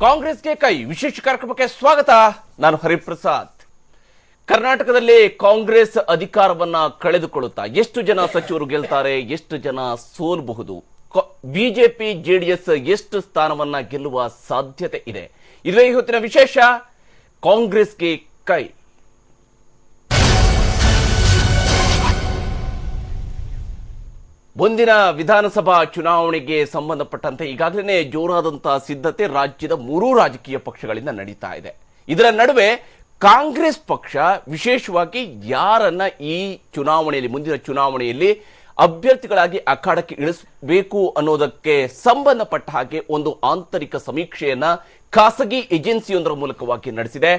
ಕಾಂಗ್ರೆಸ್ಗೆ ಕೈ ವಿಶೇಷ ಕಾರ್ಯಕ್ರಮಕ್ಕೆ ಸ್ವಾಗತ. ನಾನು ಹರಿಪ್ರಸಾದ್. ಕರ್ನಾಟಕದಲ್ಲಿ ಕಾಂಗ್ರೆಸ್ ಅಧಿಕಾರವನ್ನ ಕಳೆದುಕೊಳ್ಳುತ್ತಾ ಎಷ್ಟು ಜನ ಸಚಿವರು ಗೆಲ್ತಾರೆ, ಎಷ್ಟು ಜನ ಸೋಲಬಹುದು, ಬಿಜೆಪಿ ಜೆಡಿಎಸ್ ಎಷ್ಟು ಸ್ಥಾನವನ್ನ ಗೆಲ್ಲುವ ಸಾಧ್ಯತೆ ಇದೆ, ಇದುವೇ ಇವತ್ತಿನ ವಿಶೇಷ. ಕಾಂಗ್ರೆಸ್ಗೆ ಕೈ. ಮುಂದಿನ ವಿಧಾನಸಭಾ ಚುನಾವಣೆಗೆ ಸಂಬಂಧಪಟ್ಟಂತೆ ಈಗಾಗಲೇ ಜೋರಾದಂತಹ ಸಿದ್ಧತೆ ರಾಜ್ಯದ ಮೂರೂ ರಾಜಕೀಯ ಪಕ್ಷಗಳಿಂದ ನಡೀತಾ ಇದೆ. ಇದರ ನಡುವೆ ಕಾಂಗ್ರೆಸ್ ಪಕ್ಷ ವಿಶೇಷವಾಗಿ ಯಾರನ್ನ ಈ ಚುನಾವಣೆಯಲ್ಲಿ, ಮುಂದಿನ ಚುನಾವಣೆಯಲ್ಲಿ ಅಭ್ಯರ್ಥಿಗಳಾಗಿ ಅಖಾಡಕ್ಕೆ ಇಳಿಸಬೇಕು ಅನ್ನೋದಕ್ಕೆ ಸಂಬಂಧಪಟ್ಟ ಹಾಗೆ ಒಂದು ಆಂತರಿಕ ಸಮೀಕ್ಷೆಯನ್ನ ಖಾಸಗಿ ಏಜೆನ್ಸಿಯೊಂದರ ಮೂಲಕವಾಗಿ ನಡೆಸಿದೆ.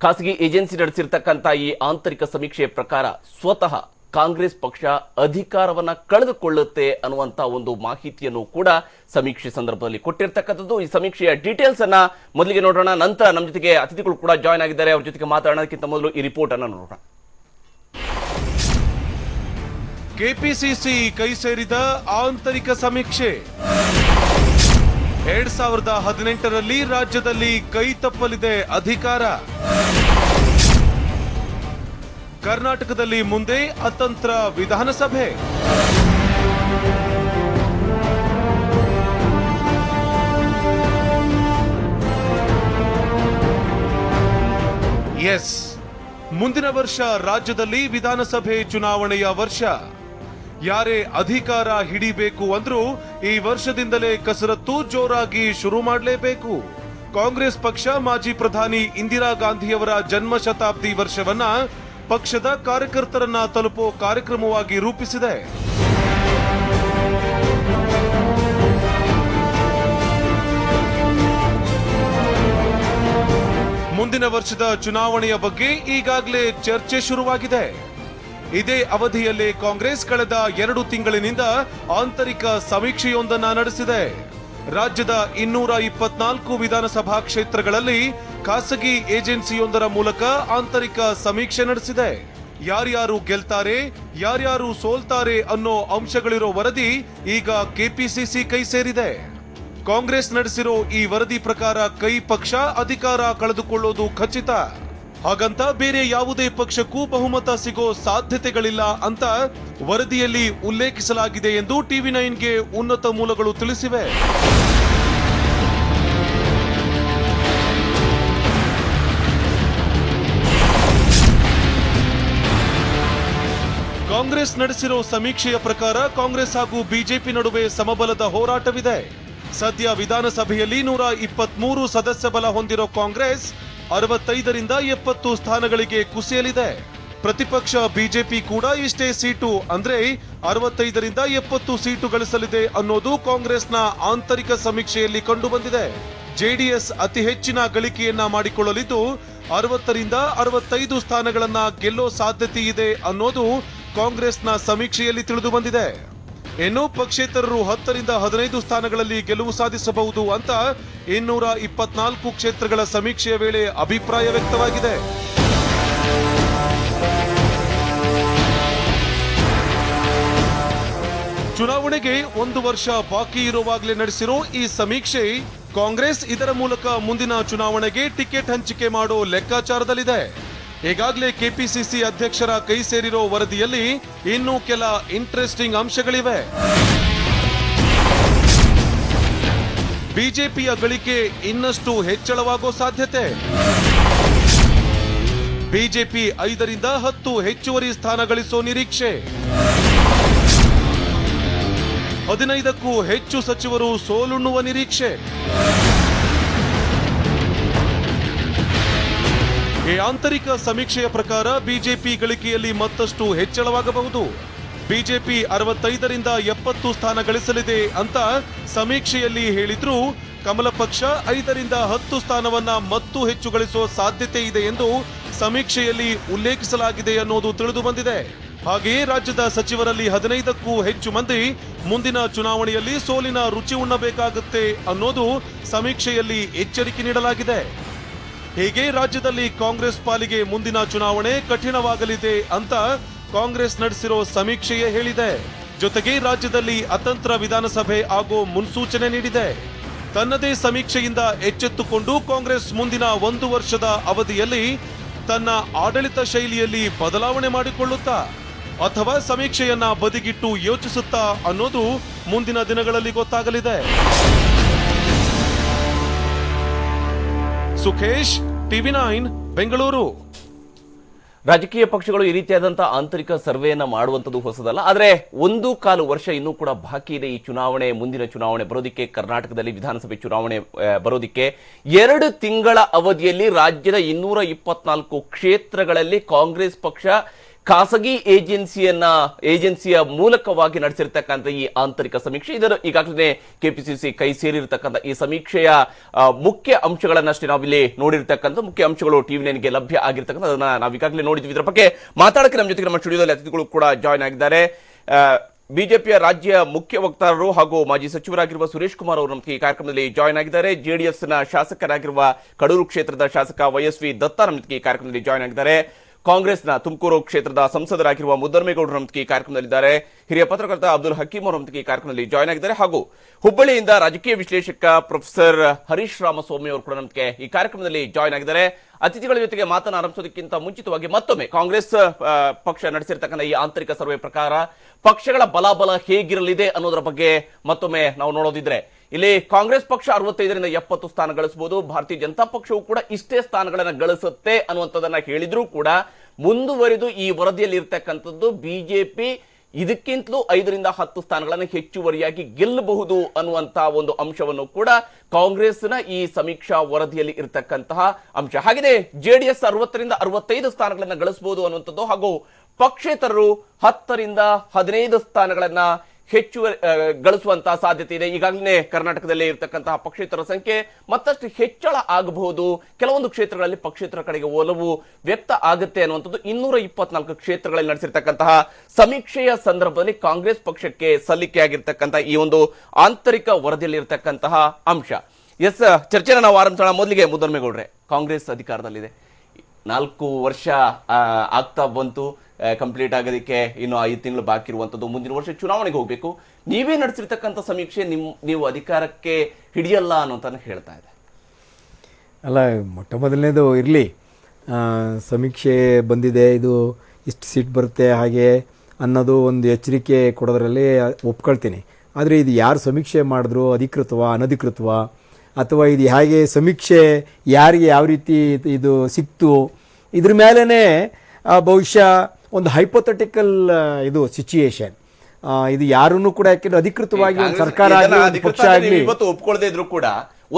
ಖಾಸಗಿ ಏಜೆನ್ಸಿ ನಡೆಸಿರ್ತಕ್ಕಂಥ ಈ ಆಂತರಿಕ ಸಮೀಕ್ಷೆಯ ಪ್ರಕಾರ ಸ್ವತಃ ಕಾಂಗ್ರೆಸ್ ಪಕ್ಷ ಅಧಿಕಾರವನ್ನ ಕಳೆದುಕೊಳ್ಳುತ್ತೆ ಅನ್ನುವಂತ ಒಂದು ಮಾಹಿತಿಯನ್ನು ಕೂಡ ಸಮೀಕ್ಷೆ ಸಂದರ್ಭದಲ್ಲಿ ಕೊಟ್ಟಿರ್ತಕ್ಕಂಥದ್ದು. ಈ ಸಮೀಕ್ಷೆಯ ಡೀಟೇಲ್ಸ್ ಅನ್ನ ಮೊದಲಿಗೆ ನೋಡೋಣ, ನಂತರ ನಮ್ಮ ಜೊತೆಗೆ ಅತಿಥಿಗಳು ಕೂಡ ಜಾಯ್ನ್ ಆಗಿದ್ದಾರೆ. ಅವ್ರ ಜೊತೆಗೆ ಮಾತಾಡೋದಕ್ಕಿಂತ ಮೊದಲು ಈ ರಿಪೋರ್ಟ್ ಅನ್ನ ನೋಡೋಣ. ಕೆಪಿಸಿಸಿ ಕೈ ಸೇರಿದ ಆಂತರಿಕ ಸಮೀಕ್ಷೆ. 2018ರಲ್ಲಿ ರಾಜ್ಯದಲ್ಲಿ ಕೈ ತಪ್ಪಲಿದೆ ಅಧಿಕಾರ. ಕರ್ನಾಟಕದಲ್ಲಿ ಮುಂದೆ ಅತಂತ್ರ ವಿಧಾನಸಭೆ. ಎಸ್, ಮುಂದಿನ ವರ್ಷ ರಾಜ್ಯದಲ್ಲಿ ವಿಧಾನಸಭೆ ಚುನಾವಣೆಯ ವರ್ಷ. ಯಾರೇ ಅಧಿಕಾರ ಹಿಡಿಬೇಕು ಅಂದ್ರೂ ಈ ವರ್ಷದಿಂದಲೇ ಕಸರತ್ತು ಜೋರಾಗಿ ಶುರು ಮಾಡಲೇಬೇಕು. ಕಾಂಗ್ರೆಸ್ ಪಕ್ಷ ಮಾಜಿ ಪ್ರಧಾನಿ ಇಂದಿರಾ ಗಾಂಧಿಯವರ ಜನ್ಮ ಶತಾಬ್ದಿ ವರ್ಷವನ್ನ ಪಕ್ಷದ ಕಾರ್ಯಕರ್ತರನ್ನ ತಲುಪೋ ಕಾರ್ಯಕ್ರಮವಾಗಿ ರೂಪಿಸಿದೆ. ಮುಂದಿನ ವರ್ಷದ ಚುನಾವಣೆಯ ಬಗ್ಗೆ ಈಗಾಗಲೇ ಚರ್ಚೆ ಶುರುವಾಗಿದೆ. ಇದೇ ಅವಧಿಯಲ್ಲಿ ಕಾಂಗ್ರೆಸ್ ಕಳೆದ 2 ತಿಂಗಳಿನಿಂದ ಆಂತರಿಕ ಸಮೀಕ್ಷೆಯೊಂದನ್ನು ನಡೆಸಿದೆ. ರಾಜ್ಯದ 224 ವಿಧಾನಸಭಾ ಕ್ಷೇತ್ರಗಳಲ್ಲಿ ಖಾಸಗಿ ಏಜೆನ್ಸಿಯೊಂದರ ಮೂಲಕ ಆಂತರಿಕ ಸಮೀಕ್ಷೆ ನಡೆಸಿದೆ. ಯಾರ್ಯಾರು ಗೆಲ್ತಾರೆ, ಯಾರ್ಯಾರು ಸೋಲ್ತಾರೆ ಅನ್ನೋ ಅಂಶಗಳಿರೋ ವರದಿ ಈಗ ಕೆಪಿಸಿಸಿ ಕೈ ಸೇರಿದೆ. ಕಾಂಗ್ರೆಸ್ ನಡೆಸಿರೋ ಈ ವರದಿ ಪ್ರಕಾರ ಕೈ ಪಕ್ಷ ಅಧಿಕಾರ ಕಳೆದುಕೊಳ್ಳೋದು ಖಚಿತ. ಹಾಗಂತ ಬೇರೆ ಯಾವುದೇ ಪಕ್ಷಕ್ಕೂ ಬಹುಮತ ಸಿಗೋ ಸಾಧ್ಯತೆಗಳಿಲ್ಲ ಅಂತ ವರದಿಯಲ್ಲಿ ಉಲ್ಲೇಖಿಸಲಾಗಿದೆ ಎಂದು ಟಿವಿ9ಗೆ ಉನ್ನತ ಮೂಲಗಳು ತಿಳಿಸಿವೆ. ಕಾಂಗ್ರೆಸ್ ನಡೆಸಿರೋ ಸಮೀಕ್ಷೆಯ ಪ್ರಕಾರ ಕಾಂಗ್ರೆಸ್ ಹಾಗೂ ಬಿಜೆಪಿ ನಡುವೆ ಸಮಬಲದ ಹೋರಾಟವಿದೆ. ಸದ್ಯ ವಿಧಾನಸಭೆಯಲ್ಲಿ 123 ಸದಸ್ಯ ಬಲ ಹೊಂದಿರೋ ಕಾಂಗ್ರೆಸ್ 65ರಿಂದ 70 ಸ್ಥಾನಗಳಿಗೆ ಕುಸಿಯಲಿದೆ. ಪ್ರತಿಪಕ್ಷ ಬಿಜೆಪಿ ಕೂಡ ಇಷ್ಟೇ ಸೀಟು ಅಂದ್ರೆ 65ರಿಂದ 70 ಸೀಟು ಗಳಿಸಲಿದೆ ಅನ್ನೋದು ಕಾಂಗ್ರೆಸ್ನ ಆಂತರಿಕ ಸಮೀಕ್ಷೆಯಲ್ಲಿ ಕಂಡುಬಂದಿದೆ. ಜೆಡಿಎಸ್ ಅತಿ ಹೆಚ್ಚಿನ ಗಳಿಕೆಯನ್ನ ಮಾಡಿಕೊಳ್ಳಲಿದ್ದು 60ರಿಂದ 65 ಸ್ಥಾನಗಳನ್ನ ಗೆಲ್ಲೋ ಸಾಧ್ಯತೆ ಇದೆ ಅನ್ನೋದು ಕಾಂಗ್ರೆಸ್ನ ಸಮೀಕ್ಷೆಯಲ್ಲಿ ತಿಳಿದು ಬಂದಿದೆ. ಇನ್ನು ಪಕ್ಷೇತರರು 10ರಿಂದ 15 ಸ್ಥಾನಗಳಲ್ಲಿ ಗೆಲುವು ಸಾಧಿಸಬಹುದು ಅಂತ 224 ಕ್ಷೇತ್ರಗಳ ಸಮೀಕ್ಷೆಯ ವೇಳೆ ಅಭಿಪ್ರಾಯ ವ್ಯಕ್ತವಾಗಿದೆ. ಚುನಾವಣೆಗೆ 1 ವರ್ಷ ಬಾಕಿ ಇರುವಾಗಲೇ ನಡೆಸಿರೋ ಈ ಸಮೀಕ್ಷೆ ಕಾಂಗ್ರೆಸ್ ಇದರ ಮೂಲಕ ಮುಂದಿನ ಚುನಾವಣೆಗೆ ಟಿಕೆಟ್ ಹಂಚಿಕೆ ಮಾಡೋ ಲೆಕ್ಕಾಚಾರದಲ್ಲಿದೆ. ಈಗಾಗಲೇ ಕೆಪಿಸಿಸಿ ಅಧ್ಯಕ್ಷರ ಕೈ ಸೇರಿರೋ ವರದಿಯಲ್ಲಿ ಇನ್ನೂ ಕೆಲ ಇಂಟ್ರೆಸ್ಟಿಂಗ್ ಅಂಶಗಳಿವೆ. ಬಿಜೆಪಿಯ ಗಳಿಕೆ ಇನ್ನಷ್ಟು ಹೆಚ್ಚಳವಾಗೋ ಸಾಧ್ಯತೆ. ಬಿಜೆಪಿ 5ರಿಂದ 10 ಹೆಚ್ಚುವರಿ ಸ್ಥಾನ ಗಳಿಸೋ ನಿರೀಕ್ಷೆ. 15ಕ್ಕೂ ಹೆಚ್ಚು ಸಚಿವರು ಸೋಲುಣ್ಣುವ ನಿರೀಕ್ಷೆ. ಈ ಆಂತರಿಕ ಸಮೀಕ್ಷೆಯ ಪ್ರಕಾರ ಬಿಜೆಪಿ ಗಳಿಕೆಯಲ್ಲಿ ಮತ್ತಷ್ಟು ಹೆಚ್ಚಳವಾಗಬಹುದು. ಬಿಜೆಪಿ 65ರಿಂದ 70 ಸ್ಥಾನ ಗಳಿಸಲಿದೆ ಅಂತ ಸಮೀಕ್ಷೆಯಲ್ಲಿ ಹೇಳಿದ್ರೂ ಕಮಲ ಪಕ್ಷ 5ರಿಂದ 10 ಸ್ಥಾನವನ್ನ ಮತ್ತೂ ಹೆಚ್ಚು ಗಳಿಸುವ ಸಾಧ್ಯತೆ ಇದೆ ಎಂದು ಸಮೀಕ್ಷೆಯಲ್ಲಿ ಉಲ್ಲೇಖಿಸಲಾಗಿದೆ ಅನ್ನೋದು ತಿಳಿದು ಬಂದಿದೆ. ಹಾಗೆಯೇ ರಾಜ್ಯದ ಸಚಿವರಲ್ಲಿ 15ಕ್ಕೂ ಹೆಚ್ಚು ಮಂದಿ ಮುಂದಿನ ಚುನಾವಣೆಯಲ್ಲಿ ಸೋಲಿನ ರುಚಿ ಉಣ್ಣಬೇಕಾಗುತ್ತೆ ಅನ್ನೋದು ಸಮೀಕ್ಷೆಯಲ್ಲಿ ಎಚ್ಚರಿಕೆ ನೀಡಲಾಗಿದೆ. ಹೀಗೆ ರಾಜ್ಯದಲ್ಲಿ ಕಾಂಗ್ರೆಸ್ ಪಾಲಿಗೆ ಮುಂದಿನ ಚುನಾವಣೆ ಕಠಿಣವಾಗಲಿದೆ ಅಂತ ಕಾಂಗ್ರೆಸ್ ನಡೆಸಿರೋ ಸಮೀಕ್ಷೆಯೇ ಹೇಳಿದೆ. ಜೊತೆಗೆ ರಾಜ್ಯದಲ್ಲಿ ಅತಂತ್ರ ವಿಧಾನಸಭೆ ಆಗೋ ಮುನ್ಸೂಚನೆ ನೀಡಿದೆ. ತನ್ನದೇ ಸಮೀಕ್ಷೆಯಿಂದ ಎಚ್ಚೆತ್ತುಕೊಂಡು ಕಾಂಗ್ರೆಸ್ ಮುಂದಿನ 1 ವರ್ಷದ ಅವಧಿಯಲ್ಲಿ ತನ್ನ ಆಡಳಿತ ಶೈಲಿಯಲ್ಲಿ ಬದಲಾವಣೆ ಮಾಡಿಕೊಳ್ಳುತ್ತಾ ಅಥವಾ ಸಮೀಕ್ಷೆಯನ್ನ ಬದಿಗಿಟ್ಟು ಯೋಚಿಸುತ್ತಾ ಅನ್ನೋದು ಮುಂದಿನ ದಿನಗಳಲ್ಲಿ ಗೊತ್ತಾಗಲಿದೆ. ಸುಖೇಶ್, TV9 ಬೆಂಗಳೂರು. ರಾಜಕೀಯ ಪಕ್ಷಗಳು ಈ ರೀತಿಯಾದಂತಹ ಆಂತರಿಕ ಸರ್ವೆಯನ್ನ ಮಾಡುವಂತದ್ದು ಹೊಸದಲ್ಲ. ಆದರೆ 1.25 ವರ್ಷ ಇನ್ನೂ ಕೂಡ ಬಾಕಿ ಇದೆ ಈ ಚುನಾವಣೆ, ಮುಂದಿನ ಚುನಾವಣೆ ಬರೋದಿಕ್ಕೆ. ಕರ್ನಾಟಕದಲ್ಲಿ ವಿಧಾನಸಭೆ ಚುನಾವಣೆ ಬರೋದಿಕ್ಕೆ 2 ತಿಂಗಳ ಅವಧಿಯಲ್ಲಿ ರಾಜ್ಯದ 224 ಕ್ಷೇತ್ರಗಳಲ್ಲಿ ಕಾಂಗ್ರೆಸ್ ಪಕ್ಷ ಖಾಸಗಿ ಏಜೆನ್ಸಿಯ ಮೂಲಕವಾಗಿ ನಡೆಸಿರ್ತಕ್ಕಂಥ ಈ ಆಂತರಿಕ ಸಮೀಕ್ಷೆ, ಇದರ ಈಗಾಗಲೇ ಕೆಪಿಸಿಸಿ ಕೈ ಸೇರಿರ್ತಕ್ಕಂಥ ಈ ಸಮೀಕ್ಷೆಯ ಮುಖ್ಯ ಅಂಶಗಳನ್ನಷ್ಟೇ ನಾವಿಲ್ಲಿ ನೋಡಿರ್ತಕ್ಕಂಥ ಮುಖ್ಯ ಅಂಶಗಳು TV9ಗೆ ಲಭ್ಯ ಆಗಿರ್ತಕ್ಕಂಥ ಅದನ್ನ ನಾವು ಈಗಾಗಲೇ ನೋಡಿದ್ವಿ. ಇದರ ಬಗ್ಗೆ ಮಾತಾಡಕ್ಕೆ ನಮ್ಮ ಜೊತೆಗೆ ನಮ್ಮ ಸ್ಟುಡಿಯೋದಲ್ಲಿ ಅತಿಥಿಗಳು ಕೂಡ ಜಾಯ್ನ್ ಆಗಿದ್ದಾರೆ. ಬಿಜೆಪಿಯ ರಾಜ್ಯ ಮುಖ್ಯ ವಕ್ತಾರರು ಹಾಗೂ ಮಾಜಿ ಸಚಿವರಾಗಿರುವ ಸುರೇಶ್ ಕುಮಾರ್ ಅವರು ನಮಗೆ ಈ ಕಾರ್ಯಕ್ರಮದಲ್ಲಿ ಜಾಯ್ನ್ ಆಗಿದ್ದಾರೆ. ಜೆಡಿಎಸ್ನ ಶಾಸಕರಾಗಿರುವ ಕಡೂರು ಕ್ಷೇತ್ರದ ಶಾಸಕ YSV ದತ್ತ ನಮಗೆ ಈ ಕಾರ್ಯಕ್ರಮದಲ್ಲಿ ಜಾಯ್ನ್ ಆಗಿದ್ದಾರೆ. ಕಾಂಗ್ರೆಸ್ನ ತುಮಕೂರು ಕ್ಷೇತ್ರದ ಸಂಸದರಾಗಿರುವ ಮುದ್ದರಮೇಗೌಡರು ನಮಗೆ ಈ ಕಾರ್ಯಕ್ರಮದಲ್ಲಿದ್ದಾರೆ. ಹಿರಿಯ ಪತ್ರಕರ್ತ ಅಬ್ದುಲ್ ಹಕೀಂ ಅವರು ನಮಗೆ ಈ ಕಾರ್ಯಕ್ರಮದಲ್ಲಿ ಜಾಯ್ನ್ ಆಗಿದ್ದಾರೆ. ಹಾಗೂ ಹುಬ್ಬಳ್ಳಿಯಿಂದ ರಾಜಕೀಯ ವಿಶ್ಲೇಷಕ ಪ್ರೊಫೆಸರ್ ಹರೀಶ್ ರಾಮಸ್ವಾಮಿ ಅವರು ಕೂಡ ನಮಗೆ ಈ ಕಾರ್ಯಕ್ರಮದಲ್ಲಿ ಜಾಯ್ನ್ ಆಗಿದ್ದಾರೆ. ಅತಿಥಿಗಳ ಜೊತೆಗೆ ಮಾತನ್ನು ಆರಂಭಿಸೋದಕ್ಕಿಂತ ಮುಂಚಿತವಾಗಿ ಮತ್ತೊಮ್ಮೆ ಕಾಂಗ್ರೆಸ್ ಪಕ್ಷ ನಡೆಸಿರ್ತಕ್ಕಂಥ ಈ ಆಂತರಿಕ ಸರ್ವೆ ಪ್ರಕಾರ ಪಕ್ಷಗಳ ಬಲಾಬಲ ಹೇಗಿರಲಿದೆ ಅನ್ನೋದರ ಬಗ್ಗೆ ಮತ್ತೊಮ್ಮೆ ನಾವು ನೋಡೋದಿದ್ರೆ, ಇಲ್ಲಿ ಕಾಂಗ್ರೆಸ್ ಪಕ್ಷ 65ರಿಂದ 70 ಸ್ಥಾನ ಗಳಿಸಬಹುದು. ಭಾರತೀಯ ಜನತಾ ಪಕ್ಷವು ಕೂಡ ಇಷ್ಟೇ ಸ್ಥಾನಗಳನ್ನು ಗಳಿಸುತ್ತೆ ಅನ್ನುವಂಥದ್ದನ್ನ ಹೇಳಿದ್ರೂ ಕೂಡ ಮುಂದುವರಿದು ಈ ವರದಿಯಲ್ಲಿ ಇರ್ತಕ್ಕಂಥದ್ದು ಬಿಜೆಪಿ ಇದಕ್ಕಿಂತಲೂ 5ರಿಂದ 10 ಸ್ಥಾನಗಳನ್ನು ಹೆಚ್ಚುವರಿಯಾಗಿ ಗೆಲ್ಲಬಹುದು ಅನ್ನುವಂತಹ ಒಂದು ಅಂಶವನ್ನು ಕೂಡ ಕಾಂಗ್ರೆಸ್ನ ಈ ಸಮೀಕ್ಷಾ ವರದಿಯಲ್ಲಿ ಇರತಕ್ಕಂತಹ ಅಂಶ. ಹಾಗೆಯೇ ಜೆಡಿಎಸ್ 60ರಿಂದ 65 ಸ್ಥಾನಗಳನ್ನು ಗಳಿಸಬಹುದು ಅನ್ನುವಂಥದ್ದು, ಹಾಗೂ ಪಕ್ಷೇತರರು 10ರಿಂದ 15 ಸ್ಥಾನಗಳನ್ನ ಹೆಚ್ಚುವರಿ ಗಳಿಸುವಂತಹ ಸಾಧ್ಯತೆ ಇದೆ. ಈಗಾಗಲೇ ಕರ್ನಾಟಕದಲ್ಲಿ ಇರತಕ್ಕಂತಹ ಪಕ್ಷೇತರ ಸಂಖ್ಯೆ ಮತ್ತಷ್ಟು ಹೆಚ್ಚಳ ಆಗಬಹುದು. ಕೆಲವೊಂದು ಕ್ಷೇತ್ರಗಳಲ್ಲಿ ಪಕ್ಷೇತರ ಕಡೆಗೆ ಒಲವು ವ್ಯಕ್ತ ಆಗುತ್ತೆ ಅನ್ನುವಂಥದ್ದು 224 ಕ್ಷೇತ್ರಗಳಲ್ಲಿ ನಡೆಸಿರ್ತಕ್ಕಂತಹ ಸಮೀಕ್ಷೆಯ ಸಂದರ್ಭದಲ್ಲಿ ಕಾಂಗ್ರೆಸ್ ಪಕ್ಷಕ್ಕೆ ಸಲ್ಲಿಕೆಯಾಗಿರ್ತಕ್ಕಂತಹ ಈ ಒಂದು ಆಂತರಿಕ ವರದಿಯಲ್ಲಿ ಇರತಕ್ಕಂತಹ ಅಂಶ. ಎಸ್, ಚರ್ಚೆನ ನಾವು ಆರಂಭಿಸೋಣ. ಮೊದಲಿಗೆ ಮುದ್ದರಮೇಗೌಡ್ರೆ, ಕಾಂಗ್ರೆಸ್ ಅಧಿಕಾರದಲ್ಲಿದೆ, 4 ವರ್ಷ ಆಗ್ತಾ ಬಂತು, ಕಂಪ್ಲೀಟ್ ಆಗೋದಕ್ಕೆ ಇನ್ನು 5 ತಿಂಗಳು ಬಾಕಿ ಇರುವಂತದ್ದು. ಮುಂದಿನ ವರ್ಷ ಚುನಾವಣೆಗೆ ಹೋಗಬೇಕು. ನೀವೇ ನಡೆಸಿರ್ತಕ್ಕಂಥ ಸಮೀಕ್ಷೆ ನೀವು ಅಧಿಕಾರಕ್ಕೆ ಹಿಡಿಯಲ್ಲ ಅನ್ನೋಂತ ಹೇಳ್ತಾ ಇದೆ. ಅಲ್ಲ, ಮೊಟ್ಟ ಮೊದಲನೇದು ಇರಲಿ, ಸಮೀಕ್ಷೆ ಬಂದಿದೆ, ಇದು ಇಷ್ಟು ಸೀಟ್ ಬರುತ್ತೆ ಹಾಗೆ ಅನ್ನೋದು ಒಂದು ಎಚ್ಚರಿಕೆ ಕೊಡೋದ್ರಲ್ಲಿ ಒಪ್ಕೊಳ್ತೀನಿ. ಆದರೆ ಇದು ಯಾರು ಸಮೀಕ್ಷೆ ಮಾಡಿದ್ರು, ಅಧಿಕೃತವಾ ಅನಧಿಕೃತವಾ, ಅಥವಾ ಇದು ಹೇಗೆ ಸಮೀಕ್ಷೆ ಯಾರಿಗೆ ಯಾವ ರೀತಿ ಇದು ಸಿಕ್ತು, ಇದ್ರ ಮೇಲೇ ಬಹುಶಃ ಒಂದು ಹೈಪೋಥೆಟಿಕಲ್ ಇದು ಸಿಚುಯೇಷನ್. ಇದು ಯಾರನ್ನು ಕೂಡ ಯಾಕೆಂದ್ರೆ ಅಧಿಕೃತವಾಗಿ ಒಂದು ಸರ್ಕಾರ ಆಗಲಿ ಪಕ್ಷ ಆಗಲಿ ಇವತ್ತು ಒಪ್ಕೊಳ್ಳದೆ ಇದ್ರು ಕೂಡ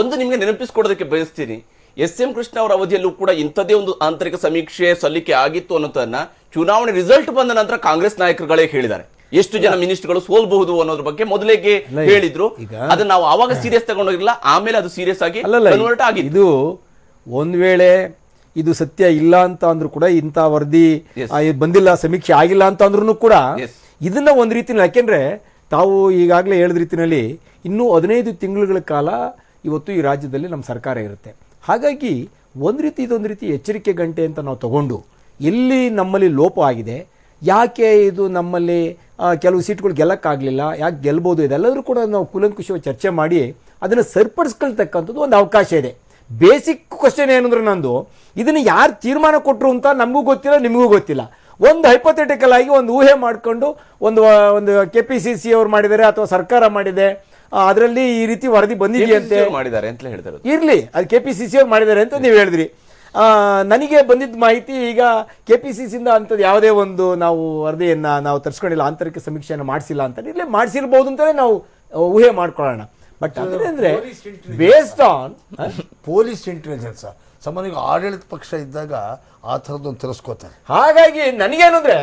ಒಂದು ನಿಮ್ಗೆ ನೆನಪಿಸ್ಕೊಡೋದಕ್ಕೆ ಬಯಸ್ತೀನಿ, SM ಕೃಷ್ಣ ಅವರ ಅವಧಿಯಲ್ಲೂ ಕೂಡ ಇಂಥದೇ ಒಂದು ಆಂತರಿಕ ಸಮೀಕ್ಷೆ ಸಲ್ಲಿಕೆ ಆಗಿತ್ತು ಅನ್ನೋದನ್ನ ಚುನಾವಣೆ ರಿಸಲ್ಟ್ ಬಂದ ನಂತರ ಕಾಂಗ್ರೆಸ್ ನಾಯಕರುಗಳೇ ಹೇಳಿದ್ದಾರೆ. ಎಷ್ಟು ಜನ ಮಿನಿಸ್ಟರ್ಗಳು ಸೋಲ್ಬಹುದು ಅನ್ನೋದ್ರ ಬಗ್ಗೆ ಮೊದಲಿಗೆ ಹೇಳಿದ್ರು. ಅದನ್ನ ನಾವು ಆವಾಗ ಸೀರಿಯಸ್ ತಗೊಂಡೋಗಿಲ್ಲ, ಆಮೇಲೆ ಅದು ಸೀರಿಯಸ್ ಆಗಿ ಕನ್ವರ್ಟ್ ಆಗಿದೆ. ಇದು ಒಂದ್ ವೇಳೆ ಇದು ಸತ್ಯ ಇಲ್ಲ ಅಂತ ಅಂದ್ರೂ ಕೂಡ, ಇಂಥ ವರದಿ ಬಂದಿಲ್ಲ, ಸಮೀಕ್ಷೆ ಆಗಿಲ್ಲ ಅಂತ ಅಂದ್ರೂ ಕೂಡ ಇದನ್ನ ಒಂದ್ ರೀತಿನಲ್ಲಿ, ಯಾಕೆಂದ್ರೆ ತಾವು ಈಗಾಗಲೇ ಹೇಳಿದ ರೀತಿಯಲ್ಲಿ ಇನ್ನೂ 15 ತಿಂಗಳುಗಳ ಕಾಲ ಇವತ್ತು ಈ ರಾಜ್ಯದಲ್ಲಿ ನಮ್ಮ ಸರ್ಕಾರ ಇರುತ್ತೆ. ಹಾಗಾಗಿ ಒಂದ್ ರೀತಿ ಇದೊಂದು ರೀತಿ ಎಚ್ಚರಿಕೆ ಗಂಟೆ ಅಂತ ನಾವು ತಗೊಂಡು, ಎಲ್ಲಿ ನಮ್ಮಲ್ಲಿ ಲೋಪ ಆಗಿದೆ, ಯಾಕೆ ಇದು ನಮ್ಮಲ್ಲಿ ಕೆಲವು ಸೀಟ್ಗಳು ಗೆಲ್ಲಕ್ಕಾಗಲಿಲ್ಲ, ಯಾಕೆ ಗೆಲ್ಬೋದು, ಇದೆಲ್ಲರೂ ಕೂಡ ನಾವು ಕೂಲಂಕುಷವಾಗಿ ಚರ್ಚೆ ಮಾಡಿ ಅದನ್ನು ಸರಿಪಡಿಸ್ಕೊಳ್ತಕ್ಕಂಥದ್ದು ಒಂದು ಅವಕಾಶ ಇದೆ. ಬೇಸಿಕ್ ಕ್ವಶನ್ ಏನಂದ್ರೆ ನಂದು, ಇದನ್ನು ಯಾರು ತೀರ್ಮಾನ ಕೊಟ್ಟರು ಅಂತ ನಮಗೂ ಗೊತ್ತಿಲ್ಲ, ನಿಮಗೂ ಗೊತ್ತಿಲ್ಲ. ಒಂದು ಹೈಪೋಥೆಟಿಕಲ್ ಆಗಿ ಒಂದು ಊಹೆ ಮಾಡಿಕೊಂಡು ಒಂದು KPCC ಅವ್ರು ಮಾಡಿದ್ದಾರೆ ಅಥವಾ ಸರ್ಕಾರ ಮಾಡಿದೆ, ಅದರಲ್ಲಿ ಈ ರೀತಿ ವರದಿ ಬಂದಿದೆಯಂತೆ ಮಾಡಿದ್ದಾರೆ ಅಂತ ಹೇಳ್ತಾರೆ. ಇರ್ಲಿ, ಅದು KPCC ಅವ್ರು ಮಾಡಿದ್ದಾರೆ ಅಂತ ನೀವು ಹೇಳಿದ್ರಿ. ನನಗೆ ಬಂದಿದ್ದ ಮಾಹಿತಿ, ಈಗ KPCCಯಿಂದ ಅಂಥದ್ದು ಯಾವುದೇ ಒಂದು ನಾವು ವರದಿಯನ್ನ ನಾವು ತರಿಸ್ಕೊಂಡಿಲ್ಲ, ಆಂತರಿಕ ಸಮೀಕ್ಷೆಯನ್ನು ಮಾಡಿಸಿಲ್ಲ ಅಂತ. ಇಲ್ಲೇ ಮಾಡಿಸಿರ್ಬೋದು ಅಂತಲೇ ನಾವು ಊಹೆ ಮಾಡ್ಕೊಳ್ಳೋಣ. ಬಟ್ ಅಂದ್ರೆ ಬೇಸ್ಡ್ ಆನ್ ಪೊಲೀಸ್ ಇಂಟೆಲಿಜೆನ್ಸ್ ಸಾಮಾನ್ಯ ಆಡಳಿತ ಪಕ್ಷ ಇದ್ದಾಗ ಆ ಥರದ್ದೊಂದು ತಿರಸ್ಕೋತಾರೆ. ಹಾಗಾಗಿ ನನಗೇನಂದ್ರೆ,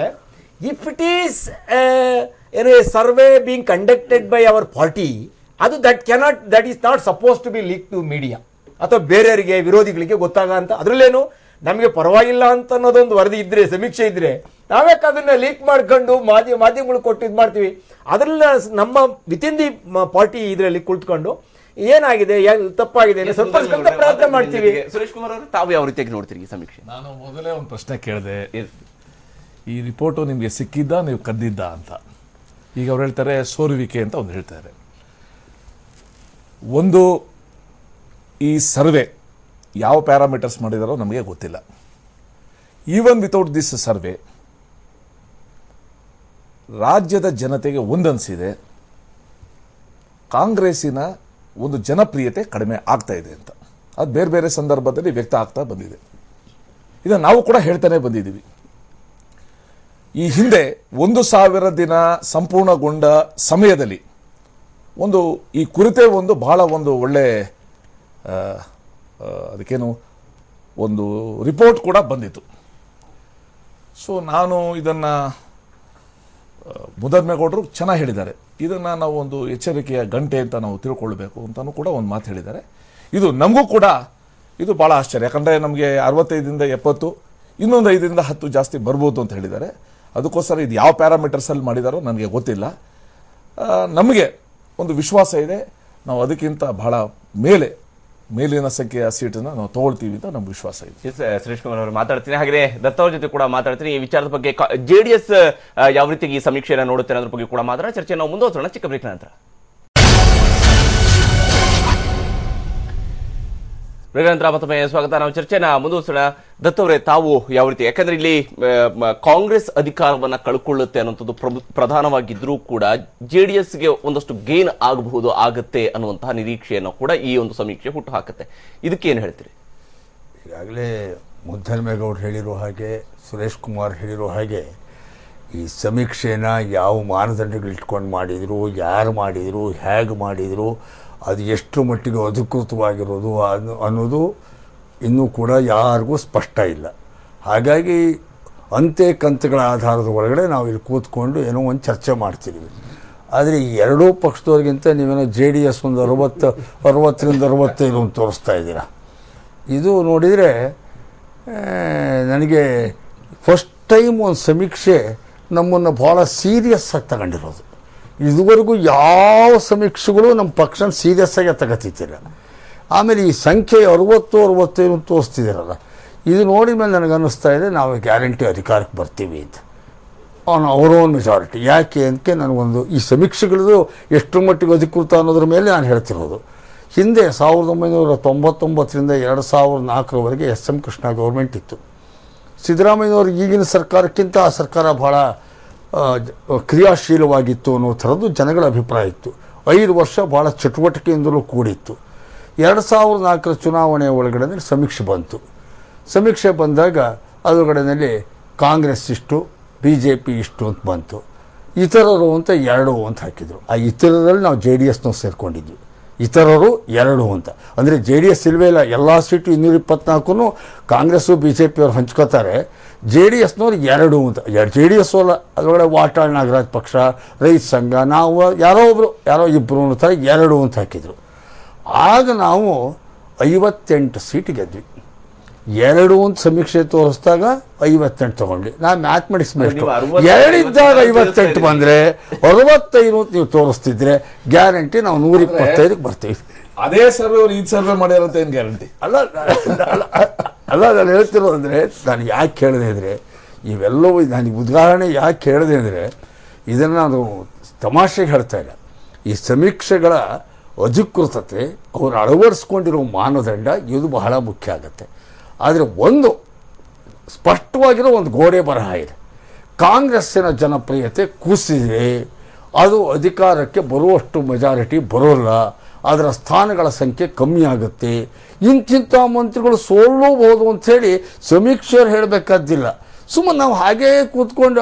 if it is survey being conducted by our party, ಅದು that is not suppose to be leak to media ಅಥವಾ ಬೇರೆಯವರಿಗೆ, ವಿರೋಧಿಗಳಿಗೆ ಗೊತ್ತಾಗ ಅಂತ. ಅದರಲ್ಲೇನು ನಮಗೆ ಪರವಾಗಿಲ್ಲ ಅಂತ ಅನ್ನೋದೊಂದು ವರದಿ ಇದ್ರೆ, ಸಮೀಕ್ಷೆ ಇದ್ರೆ, ನಾವ್ಯಾಕೆ ಅದನ್ನ ಲೀಕ್ ಮಾಡ್ಕೊಂಡು ಮಾಧ್ಯಮಗಳು ಕೊಟ್ಟು ಇದು ಮಾಡ್ತೀವಿ? ಅದನ್ನ ನಮ್ಮ ವಿತಿನ್ ದಿ ಪಾರ್ಟಿ ಇದರಲ್ಲಿ ಕುಳಿತುಕೊಂಡು ಏನಾಗಿದೆ, ತಪ್ಪಾಗಿದೆ ಸರಿಪಡಿಸ್ಕೊಂತ ಪ್ರಯತ್ನ ಮಾಡ್ತೀವಿ. ಸುರೇಶ್ ಕುಮಾರ್ ಅವರು, ತಾವು ಯಾವ ರೀತಿಯಾಗಿ ನೋಡ್ತೀರಿ ಈ ಸಮೀಕ್ಷೆ? ನಾನು ಮೊದಲೇ ಒಂದು ಪ್ರಶ್ನೆ ಕೇಳಿದೆ, ಈ ರಿಪೋರ್ಟು ನಿಮಗೆ ಸಿಕ್ಕಿದ್ದ, ನೀವು ಕದ್ದಿದ್ದ ಅಂತ. ಈಗ ಅವ್ರು ಹೇಳ್ತಾರೆ ಸೋರುವಿಕೆ ಅಂತ ಒಂದು ಹೇಳ್ತಾರೆ. ಒಂದು ಈ ಸರ್ವೆ ಯಾವ ಪ್ಯಾರಾಮೀಟರ್ಸ್ ಮಾಡಿದಾರೋ ನಮಗೆ ಗೊತ್ತಿಲ್ಲ. ಈವನ್ ವಿತೌಟ್ ದಿಸ್ ಸರ್ವೆ ರಾಜ್ಯದ ಜನತೆಗೆ ಒಂದನ್ಸಿದೆ, ಕಾಂಗ್ರೆಸ್ಸಿನ ಒಂದು ಜನಪ್ರಿಯತೆ ಕಡಿಮೆ ಆಗ್ತಾ ಇದೆ ಅಂತ. ಅದು ಬೇರೆ ಬೇರೆ ಸಂದರ್ಭದಲ್ಲಿ ವ್ಯಕ್ತ ಆಗ್ತಾ ಬಂದಿದೆ. ಇದನ್ನು ನಾವು ಕೂಡ ಹೇಳ್ತಾನೆ ಬಂದಿದ್ದೀವಿ. ಈ ಹಿಂದೆ 1000 ದಿನ ಸಂಪೂರ್ಣಗೊಂಡ ಸಮಯದಲ್ಲಿ ಈ ಕುರಿತೇ ಬಹಳ ಒಳ್ಳೆ ಅದಕ್ಕೇನು ಒಂದು ರಿಪೋರ್ಟ್ ಕೂಡ ಬಂದಿತ್ತು. ಸೊ ನಾನು ಇದನ್ನು ಮುದ್ದನ್ಮೇಗೌಡರು ಚೆನ್ನಾಗಿ ಹೇಳಿದ್ದಾರೆ. ಇದನ್ನು ನಾವು ಒಂದು ಎಚ್ಚರಿಕೆಯ ಗಂಟೆ ಅಂತ ನಾವು ತಿಳ್ಕೊಳ್ಬೇಕು ಅಂತಾನು ಕೂಡ ಒಂದು ಮಾತು ಹೇಳಿದ್ದಾರೆ. ಇದು ನಮಗೂ ಕೂಡ ಇದು ಭಾಳ ಆಶ್ಚರ್ಯ. ಯಾಕಂದರೆ ನಮಗೆ 65ರಿಂದ 70, ಇನ್ನೊಂದು 5ರಿಂದ 10 ಜಾಸ್ತಿ ಬರ್ಬೋದು ಅಂತ ಹೇಳಿದ್ದಾರೆ. ಅದಕ್ಕೋಸ್ಕರ ಇದು ಯಾವ ಪ್ಯಾರಾಮೀಟರ್ಸಲ್ಲಿ ಮಾಡಿದಾರೋ ನನಗೆ ಗೊತ್ತಿಲ್ಲ. ನಮಗೆ ಒಂದು ವಿಶ್ವಾಸ ಇದೆ, ನಾವು ಅದಕ್ಕಿಂತ ಬಹಳ ಮೇಲಿನ ಸಂಖ್ಯೆಯ ಸೀಟನ್ನು ನಾವು ತಗೊಳ್ತೀವಿ ಅಂತ ನಮ್ಗೆ ವಿಶ್ವಾಸ ಇದೆ. ಸುರೇಶ್ ಕುಮಾರ್ ಅವರು ಮಾತಾಡ್ತೀನಿ, ಹಾಗೆ ದತ್ತ ಅವ್ರ ಜೊತೆ ಕೂಡ ಮಾತಾಡ್ತೀನಿ. ಈ ವಿಚಾರದ ಬಗ್ಗೆ ಜೆಡಿಎಸ್ ಯಾವ ರೀತಿ ಈ ಸಮೀಕ್ಷೆಯನ್ನು ನೋಡುತ್ತೆ ಅನ್ನೋದ್ರ ಬಗ್ಗೆ ಕೂಡ ಮಾತಾಡೋಣ. ಚರ್ಚೆ ನಾವು ಮುಂದುವರಿಸೋಣ ಚಿಕ್ಕ ಬ್ರೇಕ್ ನಂತರ. ನಂತರ ಮತ್ತೊಮ್ಮೆ ಸ್ವಾಗತ. ನಾವು ಚರ್ಚೆನ ಮುಂದುವರಿಸೋಣ. ದತ್ತ ಅವರೇ, ತಾವು ಯಾವ ರೀತಿ, ಯಾಕಂದ್ರೆ ಇಲ್ಲಿ ಕಾಂಗ್ರೆಸ್ ಅಧಿಕಾರವನ್ನ ಕಳ್ಕೊಳ್ಳುತ್ತೆ ಅನ್ನುವಂಥದ್ದು ಪ್ರಧಾನವಾಗಿದ್ರೂ ಕೂಡ ಜೆಡಿಎಸ್ಗೆ ಒಂದಷ್ಟು ಗೇನ್ ಆಗತ್ತೆ ಅನ್ನುವಂತಹ ನಿರೀಕ್ಷೆಯನ್ನು ಕೂಡ ಈ ಒಂದು ಸಮೀಕ್ಷೆ ಹುಟ್ಟು ಹಾಕುತ್ತೆ. ಇದಕ್ಕೇನು ಹೇಳ್ತೀರಿ? ಈಗಾಗಲೇ ಮುದ್ದನ್ಮೇಗೌಡರು ಹೇಳಿರೋ ಹಾಗೆ, ಸುರೇಶ್ ಕುಮಾರ್ ಹೇಳಿರೋ ಹಾಗೆ, ಈ ಸಮೀಕ್ಷೆನ ಯಾವ ಮಾನದಂಡಗಳು ಇಟ್ಕೊಂಡು ಮಾಡಿದರು, ಯಾರು ಮಾಡಿದರು, ಹೇಗೆ ಮಾಡಿದರು, ಅದು ಎಷ್ಟು ಮಟ್ಟಿಗೆ ಅಧಿಕೃತವಾಗಿರೋದು ಅನ್ನೋದು ಇನ್ನೂ ಕೂಡ ಯಾರಿಗೂ ಸ್ಪಷ್ಟ ಇಲ್ಲ. ಹಾಗಾಗಿ ಅಂತೆ ಕಂತುಗಳ ಆಧಾರದ ಒಳಗಡೆ ನಾವು ಇಲ್ಲಿ ಕೂತ್ಕೊಂಡು ಏನೋ ಒಂದು ಚರ್ಚೆ ಮಾಡ್ತಿದ್ದೀವಿ. ಆದರೆ ಈ ಎರಡೂ ಪಕ್ಷದವ್ರಿಗಿಂತ ನೀವೇನೋ JDS ಒಂದು 60ರಿಂದ 65 ಅಂತ ತೋರಿಸ್ತಾ ಇದ್ದೀರಾ. ಇದು ನೋಡಿದರೆ ನನಗೆ ಫಸ್ಟ್ ಟೈಮ್ ಒಂದು ಸಮೀಕ್ಷೆ ನಮ್ಮನ್ನು ಭಾಳ ಸೀರಿಯಸ್ ಆಗಿ ತಗೊಂಡಿರೋದು. ಇದುವರೆಗೂ ಯಾವ ಸಮೀಕ್ಷೆಗಳು ನಮ್ಮ ಪಕ್ಷನ ಸೀರಿಯಸ್ ಆಗಿ ತಗೋತಿದ್ದೀರ. ಆಮೇಲೆ ಈ ಸಂಖ್ಯೆ 60-65 ತೋರಿಸ್ತಿದ್ದೀರಲ್ಲ, ಇದು ನೋಡಿದ ಮೇಲೆ ನನಗೆ ಅನ್ನಿಸ್ತಾ ಇದೆ ನಾವು ಗ್ಯಾರಂಟಿ ಅಧಿಕಾರಕ್ಕೆ ಬರ್ತೀವಿ ಅಂತ, ಅವರ ಓನ್ ಮೆಜಾರಿಟಿ. ಯಾಕೆ ಅದಕ್ಕೆ ನನಗೊಂದು ಈ ಸಮೀಕ್ಷೆಗಳದು ಎಷ್ಟು ಮಟ್ಟಿಗೆ ಅಧಿಕೃತ ಅನ್ನೋದ್ರ ಮೇಲೆ ನಾನು ಹೇಳ್ತಿರೋದು. ಹಿಂದೆ 1999ರಿಂದ 2004ರವರೆಗೆ SM ಕೃಷ್ಣ ಗೌರ್ಮೆಂಟ್ ಇತ್ತು. ಸಿದ್ದರಾಮಯ್ಯನವರು ಈಗಿನ ಸರ್ಕಾರಕ್ಕಿಂತ ಆ ಸರ್ಕಾರ ಭಾಳ ಕ್ರಿಯಾಶೀಲವಾಗಿತ್ತು ಅನ್ನೋ ಥರದ್ದು ಜನಗಳ ಅಭಿಪ್ರಾಯ ಇತ್ತು. 5 ವರ್ಷ ಭಾಳ ಚಟುವಟಿಕೆಯಿಂದಲೂ ಕೂಡಿತ್ತು. 2004 ಚುನಾವಣೆ ಒಳಗಡೆ ಸಮೀಕ್ಷೆ ಬಂತು. ಸಮೀಕ್ಷೆ ಬಂದಾಗ ಅದರೊಳಗಡೆಯಲ್ಲಿ ಕಾಂಗ್ರೆಸ್ ಇಷ್ಟು, BJP ಇಷ್ಟು ಅಂತ ಬಂತು. ಇತರರು ಅಂತ 2 ಅಂತ ಹಾಕಿದರು. ಆ ಇತರರಲ್ಲಿ ನಾವು JDSನವ್ರು ಸೇರ್ಕೊಂಡಿದ್ವಿ. ಇತರರು 2 ಅಂತ ಅಂದರೆ JDS ಇಲ್ವೇ ಇಲ್ಲ. ಎಲ್ಲ ಸೀಟು 224 ಕಾಂಗ್ರೆಸ್ಸು BJP ಅವರು ಹಂಚ್ಕೋತಾರೆ. JDSನವ್ರು 2 ಅಂತ. JDS ಅಲ್ಲ, ಅದರೊಳಗೆ ವಾಟಾಳ್ ನಾಗರಾಜ್ ಪಕ್ಷ, ರೈತ ಸಂಘ, ನಾವು ಯಾರೋ ಇಬ್ಬರು ಥರ 2 ಅಂತ ಹಾಕಿದರು. ಆಗ ನಾವು 58 ಸೀಟ್ ಗೆದ್ವಿ. 2 ಅಂತ ಸಮೀಕ್ಷೆ ತೋರಿಸಿದಾಗ 58 ತಗೊಂಡ್ವಿ. ನಾನು ಮ್ಯಾಥಮೆಟಿಕ್ಸ್ ಮೇಷ್ಟು 2 ಇದ್ದಾಗ 58 ಬಂದರೆ 65 ಅಂತ ನೀವು ತೋರಿಸ್ತಿದ್ರೆ ಗ್ಯಾರಂಟಿ ನಾವು 125ಕ್ಕೆ ಬರ್ತೀವಿ. ಅದೇ ಸರ್ವೆ ಅವ್ರು ಈ ಸರ್ವೆ ಮಾಡ್ಯಾರಂತ ಏನು ಗ್ಯಾರಂಟಿ? ಅಲ್ಲ ನಾನು ಹೇಳ್ತಿರೋದು ಅಂದರೆ, ನಾನು ಯಾಕೆ ಹೇಳಿದೆ ಅಂದರೆ, ಇವೆಲ್ಲವೂ ನನಗೆ ಉದಾಹರಣೆ ಯಾಕೆ ಹೇಳಿದೆ ಅಂದರೆ, ಇದನ್ನು ನಾನು ತಮಾಷೆಗೆ ಹೇಳ್ತಾ ಇಲ್ಲ. ಈ ಸಮೀಕ್ಷೆಗಳ ಅಧಿಕೃತತೆ, ಅವರು ಅಳವಡಿಸ್ಕೊಂಡಿರೋ ಮಾನದಂಡ, ಇದು ಬಹಳ ಮುಖ್ಯ ಆಗುತ್ತೆ. ಆದರೆ ಒಂದು ಸ್ಪಷ್ಟವಾಗಿರೋ ಒಂದು ಗೋಡೆ ಬರಹ ಇದೆ. ಕಾಂಗ್ರೆಸ್ಸಿನ ಜನಪ್ರಿಯತೆ ಕುಸಿದೆ, ಅದು ಅಧಿಕಾರಕ್ಕೆ ಬರುವಷ್ಟು ಮೆಜಾರಿಟಿ ಬರೋಲ್ಲ, ಅದರ ಸ್ಥಾನಗಳ ಸಂಖ್ಯೆ ಕಮ್ಮಿ ಆಗುತ್ತೆ, ಇಂತಿಂಥ ಮಂತ್ರಿಗಳು ಸೋಲಬಹುದು ಅಂಥೇಳಿ ಸಮೀಕ್ಷೆಯವರು ಹೇಳಬೇಕಾದ್ದಿಲ್ಲ. ಸುಮ್ಮನೆ ನಾವು ಹಾಗೇ ಕೂತ್ಕೊಂಡು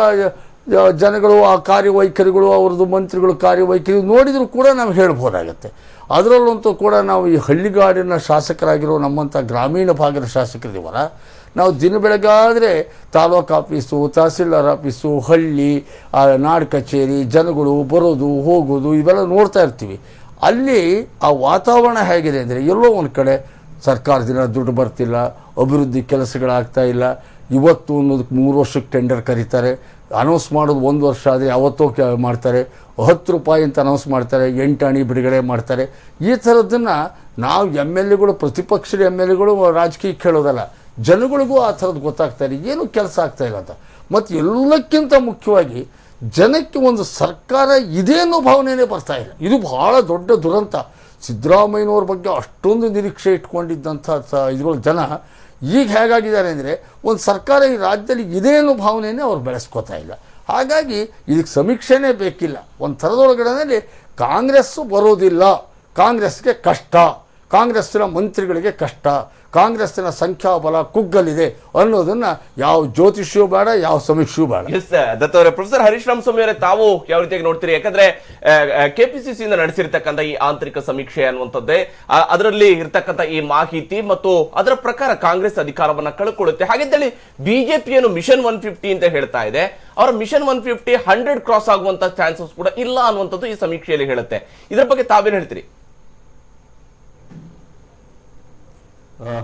ಜನಗಳು ಆ ಕಾರ್ಯವೈಖರಿಗಳು, ಅವ್ರದ್ದು ಮಂತ್ರಿಗಳು ಕಾರ್ಯವೈಖರಿ ನೋಡಿದರೂ ಕೂಡ ನಾವು ಹೇಳ್ಬೋದಾಗತ್ತೆ. ಅದರಲ್ಲಂತೂ ಕೂಡ ನಾವು ಈ ಹಳ್ಳಿಗಾಡಿನ ಶಾಸಕರಾಗಿರೋ ನಮ್ಮಂಥ ಗ್ರಾಮೀಣ ಭಾಗದ ಶಾಸಕರಿದ್ದೀವಲ್ಲ, ನಾವು ದಿನ ಬೆಳಗಾದರೆ ತಾಲೂಕು ಆಫೀಸು, ತಹಸೀಲ್ದಾರ್ ಆಫೀಸು, ಹಳ್ಳಿ, ನಾಡು ಕಚೇರಿ, ಜನಗಳು ಬರೋದು ಹೋಗೋದು ಇವೆಲ್ಲ ನೋಡ್ತಾ ಇರ್ತೀವಿ. ಅಲ್ಲಿ ಆ ವಾತಾವರಣ ಹೇಗಿದೆ ಅಂದರೆ, ಎಲ್ಲೋ ಒಂದು ಕಡೆ ಸರ್ಕಾರದಿಂದ ದುಡ್ಡು ಬರ್ತಿಲ್ಲ, ಅಭಿವೃದ್ಧಿ ಕೆಲಸಗಳಾಗ್ತಾ ಇಲ್ಲ. ಇವತ್ತು ಅನ್ನೋದಕ್ಕೆ 3 ವರ್ಷಕ್ಕೆ ಟೆಂಡರ್ ಕರೀತಾರೆ. ಅನೌನ್ಸ್ ಮಾಡೋದು 1 ವರ್ಷ ಆದರೆ ಯಾವತ್ತೋ ಮಾಡ್ತಾರೆ. 10 ರೂಪಾಯಿ ಅಂತ ಅನೌನ್ಸ್ ಮಾಡ್ತಾರೆ, 8 ಅಣಿ ಬಿಡುಗಡೆ ಮಾಡ್ತಾರೆ. ಈ ಥರದ್ದನ್ನು ನಾವು MLAಗಳು, ಪ್ರತಿಪಕ್ಷದ MLAಗಳು ರಾಜಕೀಯಕ್ಕೆ ಹೇಳೋದಲ್ಲ, ಜನಗಳಿಗೂ ಆ ಥರದ್ದು ಗೊತ್ತಾಗ್ತಾ ಇದೆ, ಏನು ಕೆಲಸ ಆಗ್ತಾ ಇಲ್ಲ ಅಂತ. ಮತ್ತು ಎಲ್ಲಕ್ಕಿಂತ ಮುಖ್ಯವಾಗಿ ಜನಕ್ಕೆ ಒಂದು ಸರ್ಕಾರ ಇದೆ ಅನ್ನೋ ಭಾವನೆಯೇ ಬರ್ತಾ ಇಲ್ಲ. ಇದು ಬಹಳ ದೊಡ್ಡ ದುರಂತ. ಸಿದ್ದರಾಮಯ್ಯನವ್ರ ಬಗ್ಗೆ ಅಷ್ಟೊಂದು ನಿರೀಕ್ಷೆ ಇಟ್ಕೊಂಡಿದ್ದಂಥ ಇದುಗಳು ಜನ ಈಗ ಹೇಗಾಗಿದ್ದಾರೆ ಅಂದರೆ ಒಂದು ಸರ್ಕಾರ ಈ ರಾಜ್ಯದಲ್ಲಿ ಇದೆ ಅನ್ನೋ ಭಾವನೆಯೇ ಅವ್ರು ಬೆಳೆಸ್ಕೋತಾ ಇಲ್ಲ. ಹಾಗಾಗಿ ಇದಕ್ಕೆ ಸಮೀಕ್ಷೆನೇ ಬೇಕಿಲ್ಲ. ಒಂದು ಥರದೊಳಗಡೆ ಕಾಂಗ್ರೆಸ್ಸು ಬರೋದಿಲ್ಲ, ಕಾಂಗ್ರೆಸ್ಗೆ ಕಷ್ಟ, ಕಾಂಗ್ರೆಸ್ಸಿನ ಮಂತ್ರಿಗಳಿಗೆ ಕಷ್ಟ, ಕಾಂಗ್ರೆಸ್ಸಿನ ಸಂಖ್ಯಾಬಲ ಕುಗ್ಗಲಿದೆ ಅನ್ನೋದನ್ನ ಯಾವ ಜ್ಯೋತಿಷ್ಯೂ ಬೇಡ, ಯಾವ ಸಮೀಕ್ಷೆಯೂ ಬೇಡ. ದತ್ತವರೇ, ಪ್ರೊಫೆಸರ್ ಹರೀಶ್ ರಾಮಸ್ವಾಮಿ ಅವರೇ, ತಾವು ಯಾವ ರೀತಿಯಾಗಿ ನೋಡ್ತೀರಿ? ಯಾಕಂದ್ರೆ ಕೆಪಿಸಿಸಿಯಿಂದ ನಡೆಸಿರ್ತಕ್ಕಂಥ ಈ ಆಂತರಿಕ ಸಮೀಕ್ಷೆ ಅನ್ನುವಂಥದ್ದೇ ಅದರಲ್ಲಿ ಇರ್ತಕ್ಕಂಥ ಈ ಮಾಹಿತಿ ಮತ್ತು ಅದರ ಪ್ರಕಾರ ಕಾಂಗ್ರೆಸ್ ಅಧಿಕಾರವನ್ನ ಕಳ್ಕೊಳ್ಳುತ್ತೆ. ಹಾಗಿದ್ದಲ್ಲಿ ಬಿಜೆಪಿಯನ್ನು ಮಿಷನ್ 150 ಅಂತ ಹೇಳ್ತಾ ಇದೆ. ಅವರ ಮಿಷನ್ 150 100 ಕ್ರಾಸ್ ಆಗುವಂತ ಚಾನ್ಸಸ್ ಕೂಡ ಇಲ್ಲ ಅನ್ನುವಂಥದ್ದು ಈ ಸಮೀಕ್ಷೆಯಲ್ಲಿ ಹೇಳುತ್ತೆ. ಇದರ ಬಗ್ಗೆ ತಾವೇನು ಹೇಳ್ತೀರಿ?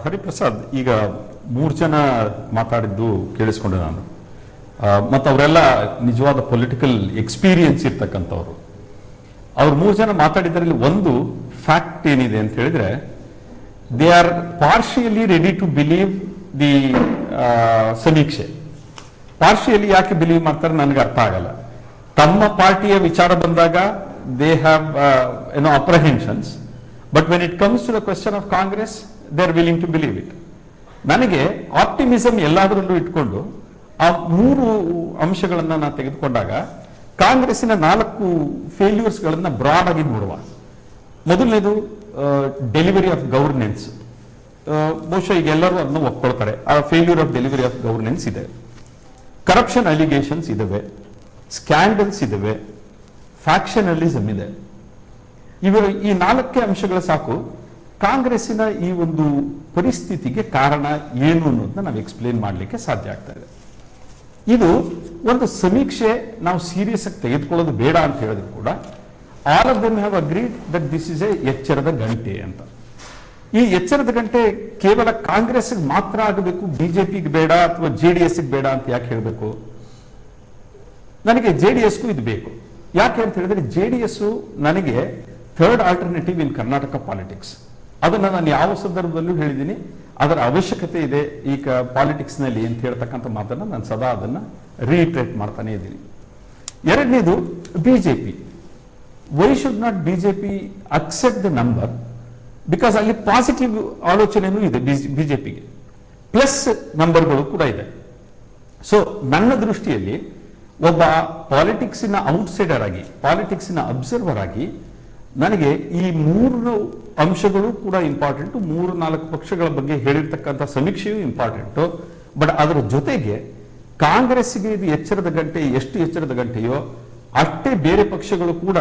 ಹರಿಪ್ರಸಾದ್, ಈಗ 3 ಜನ ಮಾತಾಡಿದ್ದು ಕೇಳಿಸ್ಕೊಂಡೆ ನಾನು. ಮತ್ತು ಅವರೆಲ್ಲ ನಿಜವಾದ ಪೊಲಿಟಿಕಲ್ ಎಕ್ಸ್ಪೀರಿಯನ್ಸ್ ಇರ್ತಕ್ಕಂಥವ್ರು. ಅವ್ರು 3 ಜನ ಮಾತಾಡಿದ್ರಲ್ಲಿ ಒಂದು ಫ್ಯಾಕ್ಟ್ ಏನಿದೆ ಅಂತ ಹೇಳಿದ್ರೆ, they are partially ready to believe the ಸಮೀಕ್ಷೆ. ಪಾರ್ಷಿಯಲಿ ಯಾಕೆ ಬಿಲೀವ್ ಮಾಡ್ತಾರೆ ನನಗೆ ಅರ್ಥ ಆಗಲ್ಲ. ತಮ್ಮ ಪಾರ್ಟಿಯ ವಿಚಾರ ಬಂದಾಗ they have apprehensions, but when it comes to the question of Congress they are willing to believe it. ನನಗೆ ಆಪ್ಟಿಮಿಸಮ್ ಎಲ್ಲದರಲ್ಲೂ ಇಟ್ಕೊಂಡು ಆ 3 ಅಂಶಗಳನ್ನ ನಾನು ತೆಗೆದುಕೊಂಡಾಗ ಕಾಂಗ್ರೆಸ್ಸಿನ 4 ಫೇಲ್ಯೂರ್ಸ್ಗಳನ್ನ ಬ್ರಾಡ್ ಆಗಿ ನೋಡುವ. ಮೊದಲನೇದು ಡೆಲಿವರಿ ಆಫ್ ಗವರ್ನೆನ್ಸ್. ಬಹುಶಃ ಈಗ ಎಲ್ಲರೂ ಅದನ್ನು ಒಪ್ಕೊಳ್ತಾರೆ, ಆ failure of delivery of governance ಇದೆ. ಕರಪ್ಷನ್ ಅಲಿಗೇಷನ್ಸ್ ಇದಾವೆ, ಸ್ಕ್ಯಾಂಡಲ್ಸ್ ಇದಾವೆ, ಫ್ಯಾಕ್ಷನಲಿಸಮ್ ಇದೆ. ಇವರು ಈ 4 ಅಂಶಗಳ ಸಾಕು ಕಾಂಗ್ರೆಸ್ಸಿನ ಈ ಒಂದು ಪರಿಸ್ಥಿತಿಗೆ ಕಾರಣ ಏನು ಅನ್ನೋದನ್ನ ನಾವು ಎಕ್ಸ್ಪ್ಲೇನ್ ಮಾಡಲಿಕ್ಕೆ ಸಾಧ್ಯ ಆಗ್ತಾ ಇದೆ. ಇದು ಒಂದು ಸಮೀಕ್ಷೆ ನಾವು ಸೀರಿಯಸ್ ಆಗಿ ತೆಗೆದುಕೊಳ್ಳೋದು ಬೇಡ ಅಂತ ಹೇಳಿದ್ರು ಕೂಡ all of them have agreed that this is a ಎಚ್ಚರದ ಗಂಟೆ ಅಂತ. ಈ ಎಚ್ಚರದ ಗಂಟೆ ಕೇವಲ ಕಾಂಗ್ರೆಸ್ ಮಾತ್ರ ಆಗಬೇಕು, ಬಿಜೆಪಿಗೆ ಬೇಡ ಅಥವಾ ಜೆಡಿಎಸ್ ಬೇಡ ಅಂತ ಯಾಕೆ ಹೇಳಬೇಕು? ನನಗೆ ಜೆಡಿಎಸ್ಗೂ ಇದು ಬೇಕು. ಯಾಕೆ ಅಂತ ಹೇಳಿದ್ರೆ ಜೆಡಿಎಸ್ ನನಗೆ ಥರ್ಡ್ ಆಲ್ಟರ್ನೇಟಿವ್ ಇನ್ ಕರ್ನಾಟಕ ಪಾಲಿಟಿಕ್ಸ್. ಅದನ್ನ ನಾನು ಯಾವ ಸಂದರ್ಭದಲ್ಲೂ ಹೇಳಿದ್ದೀನಿ, ಅದರ ಅವಶ್ಯಕತೆ ಇದೆ ಈಗ ಪಾಲಿಟಿಕ್ಸ್ ನಲ್ಲಿ ಅಂತ ಹೇಳ್ತಕ್ಕಂಥ ಮಾತನ್ನ ನಾನು ಸದಾ ಅದನ್ನ ರೀಟ್ರೇಟ್ ಮಾಡ್ತಾನೆ ಇದ್ದೀನಿ. ಎರಡನೇದು BJP. Why should not BJP accept the number? Because ಅಲ್ಲಿ ಪಾಸಿಟಿವ್ ಆಲೋಚನೆಯೂ ಇದೆ ಬಿಜೆಪಿಗೆ, ಪ್ಲಸ್ ನಂಬರ್ಗಳು ಕೂಡ ಇದೆ. ಸೊ ನನ್ನ ದೃಷ್ಟಿಯಲ್ಲಿ ಒಬ್ಬ ಪಾಲಿಟಿಕ್ಸಿನ ಔಟ್ಸೈಡರ್ ಆಗಿ, ಪಾಲಿಟಿಕ್ಸಿನ ಅಬ್ಸರ್ವರ್ ಆಗಿ ನನಗೆ ಈ 3 ಅಂಶಗಳು ಕೂಡ ಇಂಪಾರ್ಟೆಂಟ್. 3-4 ಪಕ್ಷಗಳ ಬಗ್ಗೆ ಹೇಳಿರ್ತಕ್ಕಂಥ ಸಮೀಕ್ಷೆಯೂ ಇಂಪಾರ್ಟೆಂಟ್. ಬಟ್ ಅದರ ಜೊತೆಗೆ ಕಾಂಗ್ರೆಸ್ಗೆ ಇದು ಎಚ್ಚರದ ಗಂಟೆ, ಎಷ್ಟು ಎಚ್ಚರದ ಗಂಟೆಯೋ ಅಷ್ಟೇ ಬೇರೆ ಪಕ್ಷಗಳು ಕೂಡ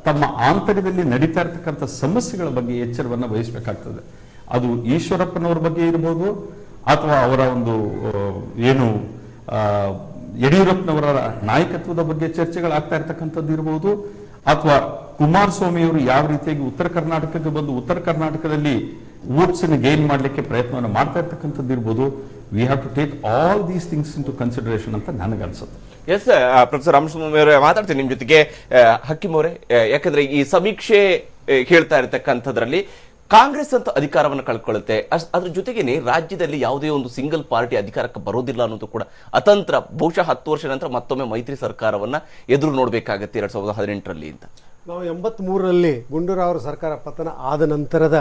ತಮ್ಮ ಆಂತರ್ಯದಲ್ಲಿ ನಡೀತಾ ಇರತಕ್ಕಂಥ ಸಮಸ್ಯೆಗಳ ಬಗ್ಗೆ ಎಚ್ಚರವನ್ನು ವಹಿಸಬೇಕಾಗ್ತದೆ. ಅದು ಈಶ್ವರಪ್ಪನವರ ಬಗ್ಗೆ ಇರಬಹುದು, ಅಥವಾ ಅವರ ಒಂದು ಏನು ಯಡಿಯೂರಪ್ಪನವರ ನಾಯಕತ್ವದ ಬಗ್ಗೆ ಚರ್ಚೆಗಳಾಗ್ತಾ ಇರ್ತಕ್ಕಂಥದ್ದು ಇರಬಹುದು, ಅಥವಾ ಕುಮಾರಸ್ವಾಮಿಯವರು ಯಾವ ರೀತಿಯಾಗಿ ಉತ್ತರ ಕರ್ನಾಟಕಕ್ಕೆ ಬಂದು ಉತ್ತರ ಕರ್ನಾಟಕದಲ್ಲಿ ವೋಟ್ಸ್ ಅನ್ನು ಗೇನ್ ಮಾಡಲಿಕ್ಕೆ ಪ್ರಯತ್ನವನ್ನು ಮಾಡ್ತಾ ಇರ್ತಕ್ಕಂಥದ್ದು ಇರ್ಬೋದು. We have to take all these things into consideration ಅಂತ ನನಗನ್ಸುತ್ತೆ. ಎಸ್, ಪ್ರೊಫೆಸರ್ ರಾಮಸ್ವಾಮಿ ಅವರೇ ಮಾತಾಡ್ತೀನಿ ನಿಮ್ ಜೊತೆಗೆ. ಹಕ್ಕಿಂ ಅವರೇ, ಯಾಕಂದ್ರೆ ಈ ಸಮೀಕ್ಷೆ ಹೇಳ್ತಾ ಇರತಕ್ಕಂಥದ್ರಲ್ಲಿ ಕಾಂಗ್ರೆಸ್ ಅಂತ ಅಧಿಕಾರವನ್ನು ಕಳ್ಕೊಳ್ಳುತ್ತೆ, ಅದ್ರ ಜೊತೆಗೇನೆ ರಾಜ್ಯದಲ್ಲಿ ಯಾವುದೇ ಒಂದು ಸಿಂಗಲ್ ಪಾರ್ಟಿ ಅಧಿಕಾರಕ್ಕೆ ಬರೋದಿಲ್ಲ ಅನ್ನೋದು ಕೂಡ ಅತಂತ್ರ. ಬಹುಶಃ 10 ವರ್ಷ ನಂತರ ಮತ್ತೊಮ್ಮೆ ಮೈತ್ರಿ ಸರ್ಕಾರವನ್ನ ಎದುರು ನೋಡ್ಬೇಕಾಗತ್ತೆ 2018ರಲ್ಲಿ ಅಂತ. ನಾವು 83ರಲ್ಲಿ ಗುಂಡೂರಾವ್ ಸರ್ಕಾರ ಪತನ ಆದ ನಂತರದ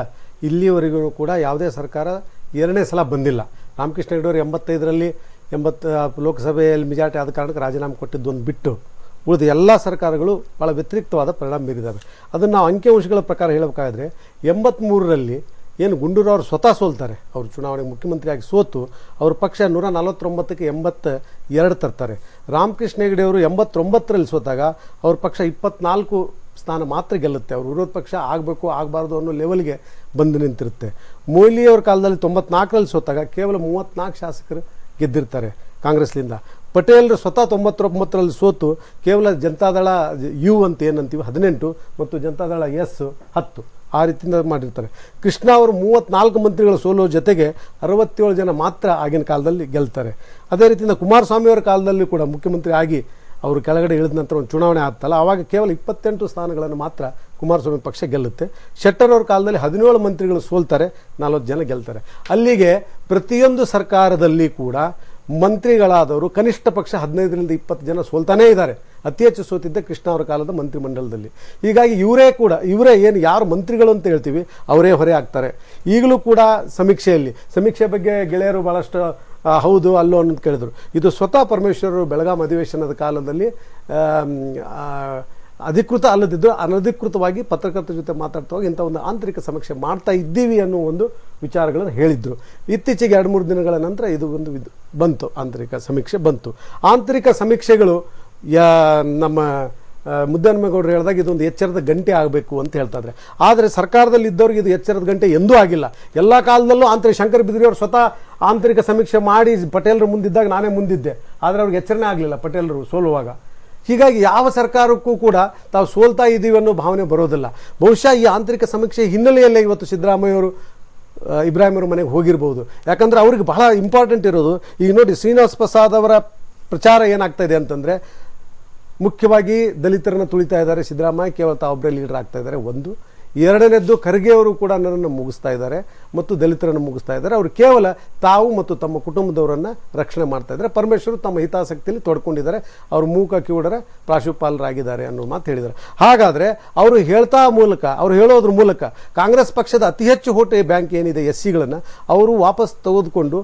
ಇಲ್ಲಿವರೆಗೂ ಕೂಡ ಯಾವುದೇ ಸರ್ಕಾರ 2ನೇ ಸಲ ಬಂದಿಲ್ಲ. ರಾಮಕೃಷ್ಣ ಹೆಗಡೆ ಅವರು 85ರಲ್ಲಿ 80 ಲೋಕಸಭೆಯಲ್ಲಿ ಮೆಜಾರಿಟಿ ಆದ ಕಾರಣಕ್ಕೆ ರಾಜೀನಾಮೆ ಕೊಟ್ಟಿದ್ದೊಂದು ಬಿಟ್ಟು ಉಳಿದ ಎಲ್ಲ ಸರ್ಕಾರಗಳು ಭಾಳ ವ್ಯತಿರಿಕ್ತವಾದ ಪರಿಣಾಮ ಬೀರಿದ್ದಾವೆ. ಅದನ್ನು ನಾವು ಅಂಕಿಅಂಶಗಳ ಪ್ರಕಾರ ಹೇಳಬೇಕಾದ್ರೆ 83ರಲ್ಲಿ ಏನು ಗುಂಡೂರಾವ್ ಸ್ವತಃ ಸೋಲ್ತಾರೆ, ಅವರು ಚುನಾವಣೆಗೆ ಮುಖ್ಯಮಂತ್ರಿಯಾಗಿ ಸೋತು ಅವ್ರ ಪಕ್ಷ 149ಕ್ಕೆ 82 ತರ್ತಾರೆ. ರಾಮಕೃಷ್ಣ ಹೆಗಡೆ ಅವರು 89ರಲ್ಲಿ ಸೋತಾಗ ಅವ್ರ ಪಕ್ಷ 24 ಸ್ಥಾನ ಮಾತ್ರ ಗೆಲ್ಲುತ್ತೆ. ಅವರು ವಿರೋಧ ಪಕ್ಷ ಆಗಬೇಕು ಆಗಬಾರ್ದು ಅನ್ನೋ ಲೆವೆಲ್ಗೆ ಬಂದು ನಿಂತಿರುತ್ತೆ. ಮೊಯ್ಲಿಯವರ ಕಾಲದಲ್ಲಿ 94ರಲ್ಲಿ ಸೋತಾಗ ಕೇವಲ 34 ಶಾಸಕರು ಗೆದ್ದಿರ್ತಾರೆ ಕಾಂಗ್ರೆಸ್ಲಿಂದ. ಪಟೇಲ್ರು ಸ್ವತಃ 99ರಲ್ಲಿ ಸೋತು ಕೇವಲ ಜನತಾದಳ ಯು ಅಂತ ಏನಂತೀವಿ 18 ಮತ್ತು ಜನತಾದಳ ಎಸ್ 10 ಆ ರೀತಿಯಿಂದ ಮಾಡಿರ್ತಾರೆ. ಕೃಷ್ಣ ಅವರು 34 ಮಂತ್ರಿಗಳ ಸೋಲೋ ಜೊತೆಗೆ 67 ಜನ ಮಾತ್ರ ಆಗಿನ ಕಾಲದಲ್ಲಿ ಗೆಲ್ತಾರೆ. ಅದೇ ರೀತಿಯಿಂದ ಕುಮಾರಸ್ವಾಮಿ ಅವರ ಕಾಲದಲ್ಲಿ ಕೂಡ ಮುಖ್ಯಮಂತ್ರಿ ಆಗಿ ಅವರು ಕೆಳಗಡೆ ಇಳಿದ ನಂತರ ಒಂದು ಚುನಾವಣೆ ಆಗ್ತಲ್ಲ, ಆವಾಗ ಕೇವಲ 28 ಸ್ಥಾನಗಳನ್ನು ಮಾತ್ರ ಕುಮಾರಸ್ವಾಮಿ ಪಕ್ಷ ಗೆಲ್ಲುತ್ತೆ. ಶೆಟ್ಟರ್ ಅವ್ರ ಕಾಲದಲ್ಲಿ 17 ಮಂತ್ರಿಗಳು ಸೋಲ್ತಾರೆ, 40 ಜನ ಗೆಲ್ತಾರೆ. ಅಲ್ಲಿಗೆ ಪ್ರತಿಯೊಂದು ಸರ್ಕಾರದಲ್ಲಿ ಕೂಡ ಮಂತ್ರಿಗಳಾದವರು ಕನಿಷ್ಠ ಪಕ್ಷ 15ರಿಂದ 20 ಜನ ಸೋಲ್ತಾನೇ ಇದ್ದಾರೆ. ಅತಿ ಹೆಚ್ಚು ಸೋತಿದ್ದ ಕೃಷ್ಣ ಅವರ ಕಾಲದ ಮಂತ್ರಿಮಂಡಲದಲ್ಲಿ. ಹೀಗಾಗಿ ಇವರೇ ಏನು ಯಾರು ಮಂತ್ರಿಗಳು ಅಂತ ಹೇಳ್ತೀವಿ ಅವರೇ ಹೊರೆ ಆಗ್ತಾರೆ. ಈಗಲೂ ಕೂಡ ಸಮೀಕ್ಷೆ ಬಗ್ಗೆ ಗೆಳೆಯರು ಬಹಳಷ್ಟು ಹೌದು ಅಲ್ಲೋ ಅನ್ನೋದು ಕೇಳಿದ್ರು. ಇದು ಸ್ವತಃ ಪರಮೇಶ್ವರರು ಬೆಳಗಾಂ ಅಧಿವೇಶನದ ಕಾಲದಲ್ಲಿ ಅಧಿಕೃತ ಅಲ್ಲದಿದ್ದು ಅನಧಿಕೃತವಾಗಿ ಪತ್ರಕರ್ತರ ಜೊತೆ ಮಾತಾಡ್ತಾ ಇಂಥ ಒಂದು ಆಂತರಿಕ ಸಮೀಕ್ಷೆ ಮಾಡ್ತಾ ಇದ್ದೀವಿ ಅನ್ನೋ ಒಂದು ವಿಚಾರಗಳನ್ನು ಹೇಳಿದ್ರು. ಇತ್ತೀಚೆಗೆ 2-3 ದಿನಗಳ ನಂತರ ಇದು ಒಂದು ಬಂತು, ಆಂತರಿಕ ಸಮೀಕ್ಷೆ ಬಂತು. ಆಂತರಿಕ ಸಮೀಕ್ಷೆಗಳು ನಮ್ಮ ಮುದ್ದಹನುಮೇಗೌಡರು ಹೇಳಿದಾಗ ಇದೊಂದು ಎಚ್ಚರದ ಗಂಟೆ ಆಗಬೇಕು ಅಂತ ಹೇಳ್ತಾ ಇದ್ದಾರೆ. ಆದರೆ ಸರ್ಕಾರದಲ್ಲಿ ಇದ್ದವ್ರಿಗೆ ಇದು ಎಚ್ಚರದ ಗಂಟೆ ಎಂದೂ ಆಗಿಲ್ಲ. ಎಲ್ಲ ಕಾಲದಲ್ಲೂ ಶಂಕರ ಬಿದ್ರಿಯವರು ಸ್ವತಃ ಆಂತರಿಕ ಸಮೀಕ್ಷೆ ಮಾಡಿ ಪಟೇಲರು ಮುಂದಿದ್ದಾಗ ನಾನೇ ಮುಂದಿದ್ದೆ, ಆದರೆ ಅವ್ರಿಗೆ ಎಚ್ಚರನೇ ಆಗಲಿಲ್ಲ ಪಟೇಲರು ಸೋಲುವಾಗ. ಹೀಗಾಗಿ ಯಾವ ಸರ್ಕಾರಕ್ಕೂ ಕೂಡ ತಾವು ಸೋಲ್ತಾ ಇದ್ದೀವಿ ಅನ್ನೋ ಭಾವನೆ ಬರೋದಿಲ್ಲ. ಬಹುಶಃ ಈ ಆಂತರಿಕ ಸಮೀಕ್ಷೆ ಹಿನ್ನೆಲೆಯಲ್ಲೇ ಇವತ್ತು ಸಿದ್ದರಾಮಯ್ಯವರು ಇಬ್ರಾಹಿಂ ಅವರ ಮನೆಗೆ ಹೋಗಿರ್ಬೋದು. ಯಾಕಂದರೆ ಅವ್ರಿಗೆ ಬಹಳ ಇಂಪಾರ್ಟೆಂಟ್ ಇರೋದು, ಈಗ ನೋಡಿ ಶ್ರೀನಿವಾಸ್ ಪ್ರಸಾದ್ ಅವರ ಪ್ರಚಾರ ಏನಾಗ್ತಾ ಇದೆ ಅಂತಂದರೆ ಮುಖ್ಯವಾಗಿ ದಲಿತರನ್ನು ತುಳಿತಾ ಇದ್ದಾರೆ ಸಿದ್ದರಾಮಯ್ಯ, ಕೇವಲ ತಾವೊಬ್ಬರೇ ಲೀಡರ್ ಆಗ್ತಾ ಇದ್ದಾರೆ. ಒಂದು ಎರಡನೇದ್ದು ಖರ್ಗೆ ಅವರು ಕೂಡ ನನ್ನನ್ನು ಮುಗಿಸ್ತಾ ಇದ್ದಾರೆ ಮತ್ತು ದಲಿತರನ್ನು ಮುಗಿಸ್ತಾ ಇದ್ದಾರೆ. ಅವರು ಕೇವಲ ತಾವು ಮತ್ತು ತಮ್ಮ ಕುಟುಂಬದವರನ್ನು ರಕ್ಷಣೆ ಮಾಡ್ತಾ ಇದ್ದಾರೆ. ಪರಮೇಶ್ವರು ತಮ್ಮ ಹಿತಾಸಕ್ತಿಯಲ್ಲಿ ತೊಡ್ಕೊಂಡಿದ್ದಾರೆ, ಅವರು ಮೂಕ ಕಿವುಡರ ಪ್ರಾಶುಪಾಲರಾಗಿದ್ದಾರೆ ಅನ್ನೋ ಮಾತು ಹೇಳಿದ್ದಾರೆ. ಹಾಗಾದರೆ ಅವರು ಹೇಳೋದ್ರ ಮೂಲಕ ಕಾಂಗ್ರೆಸ್ ಪಕ್ಷದ ಅತಿ ಹೆಚ್ಚು ಹೋಟೆ ಬ್ಯಾಂಕ್ ಏನಿದೆ ಎಸ್ಸಿಗಳನ್ನು ಅವರು ವಾಪಸ್ ತೆಗೆದುಕೊಂಡು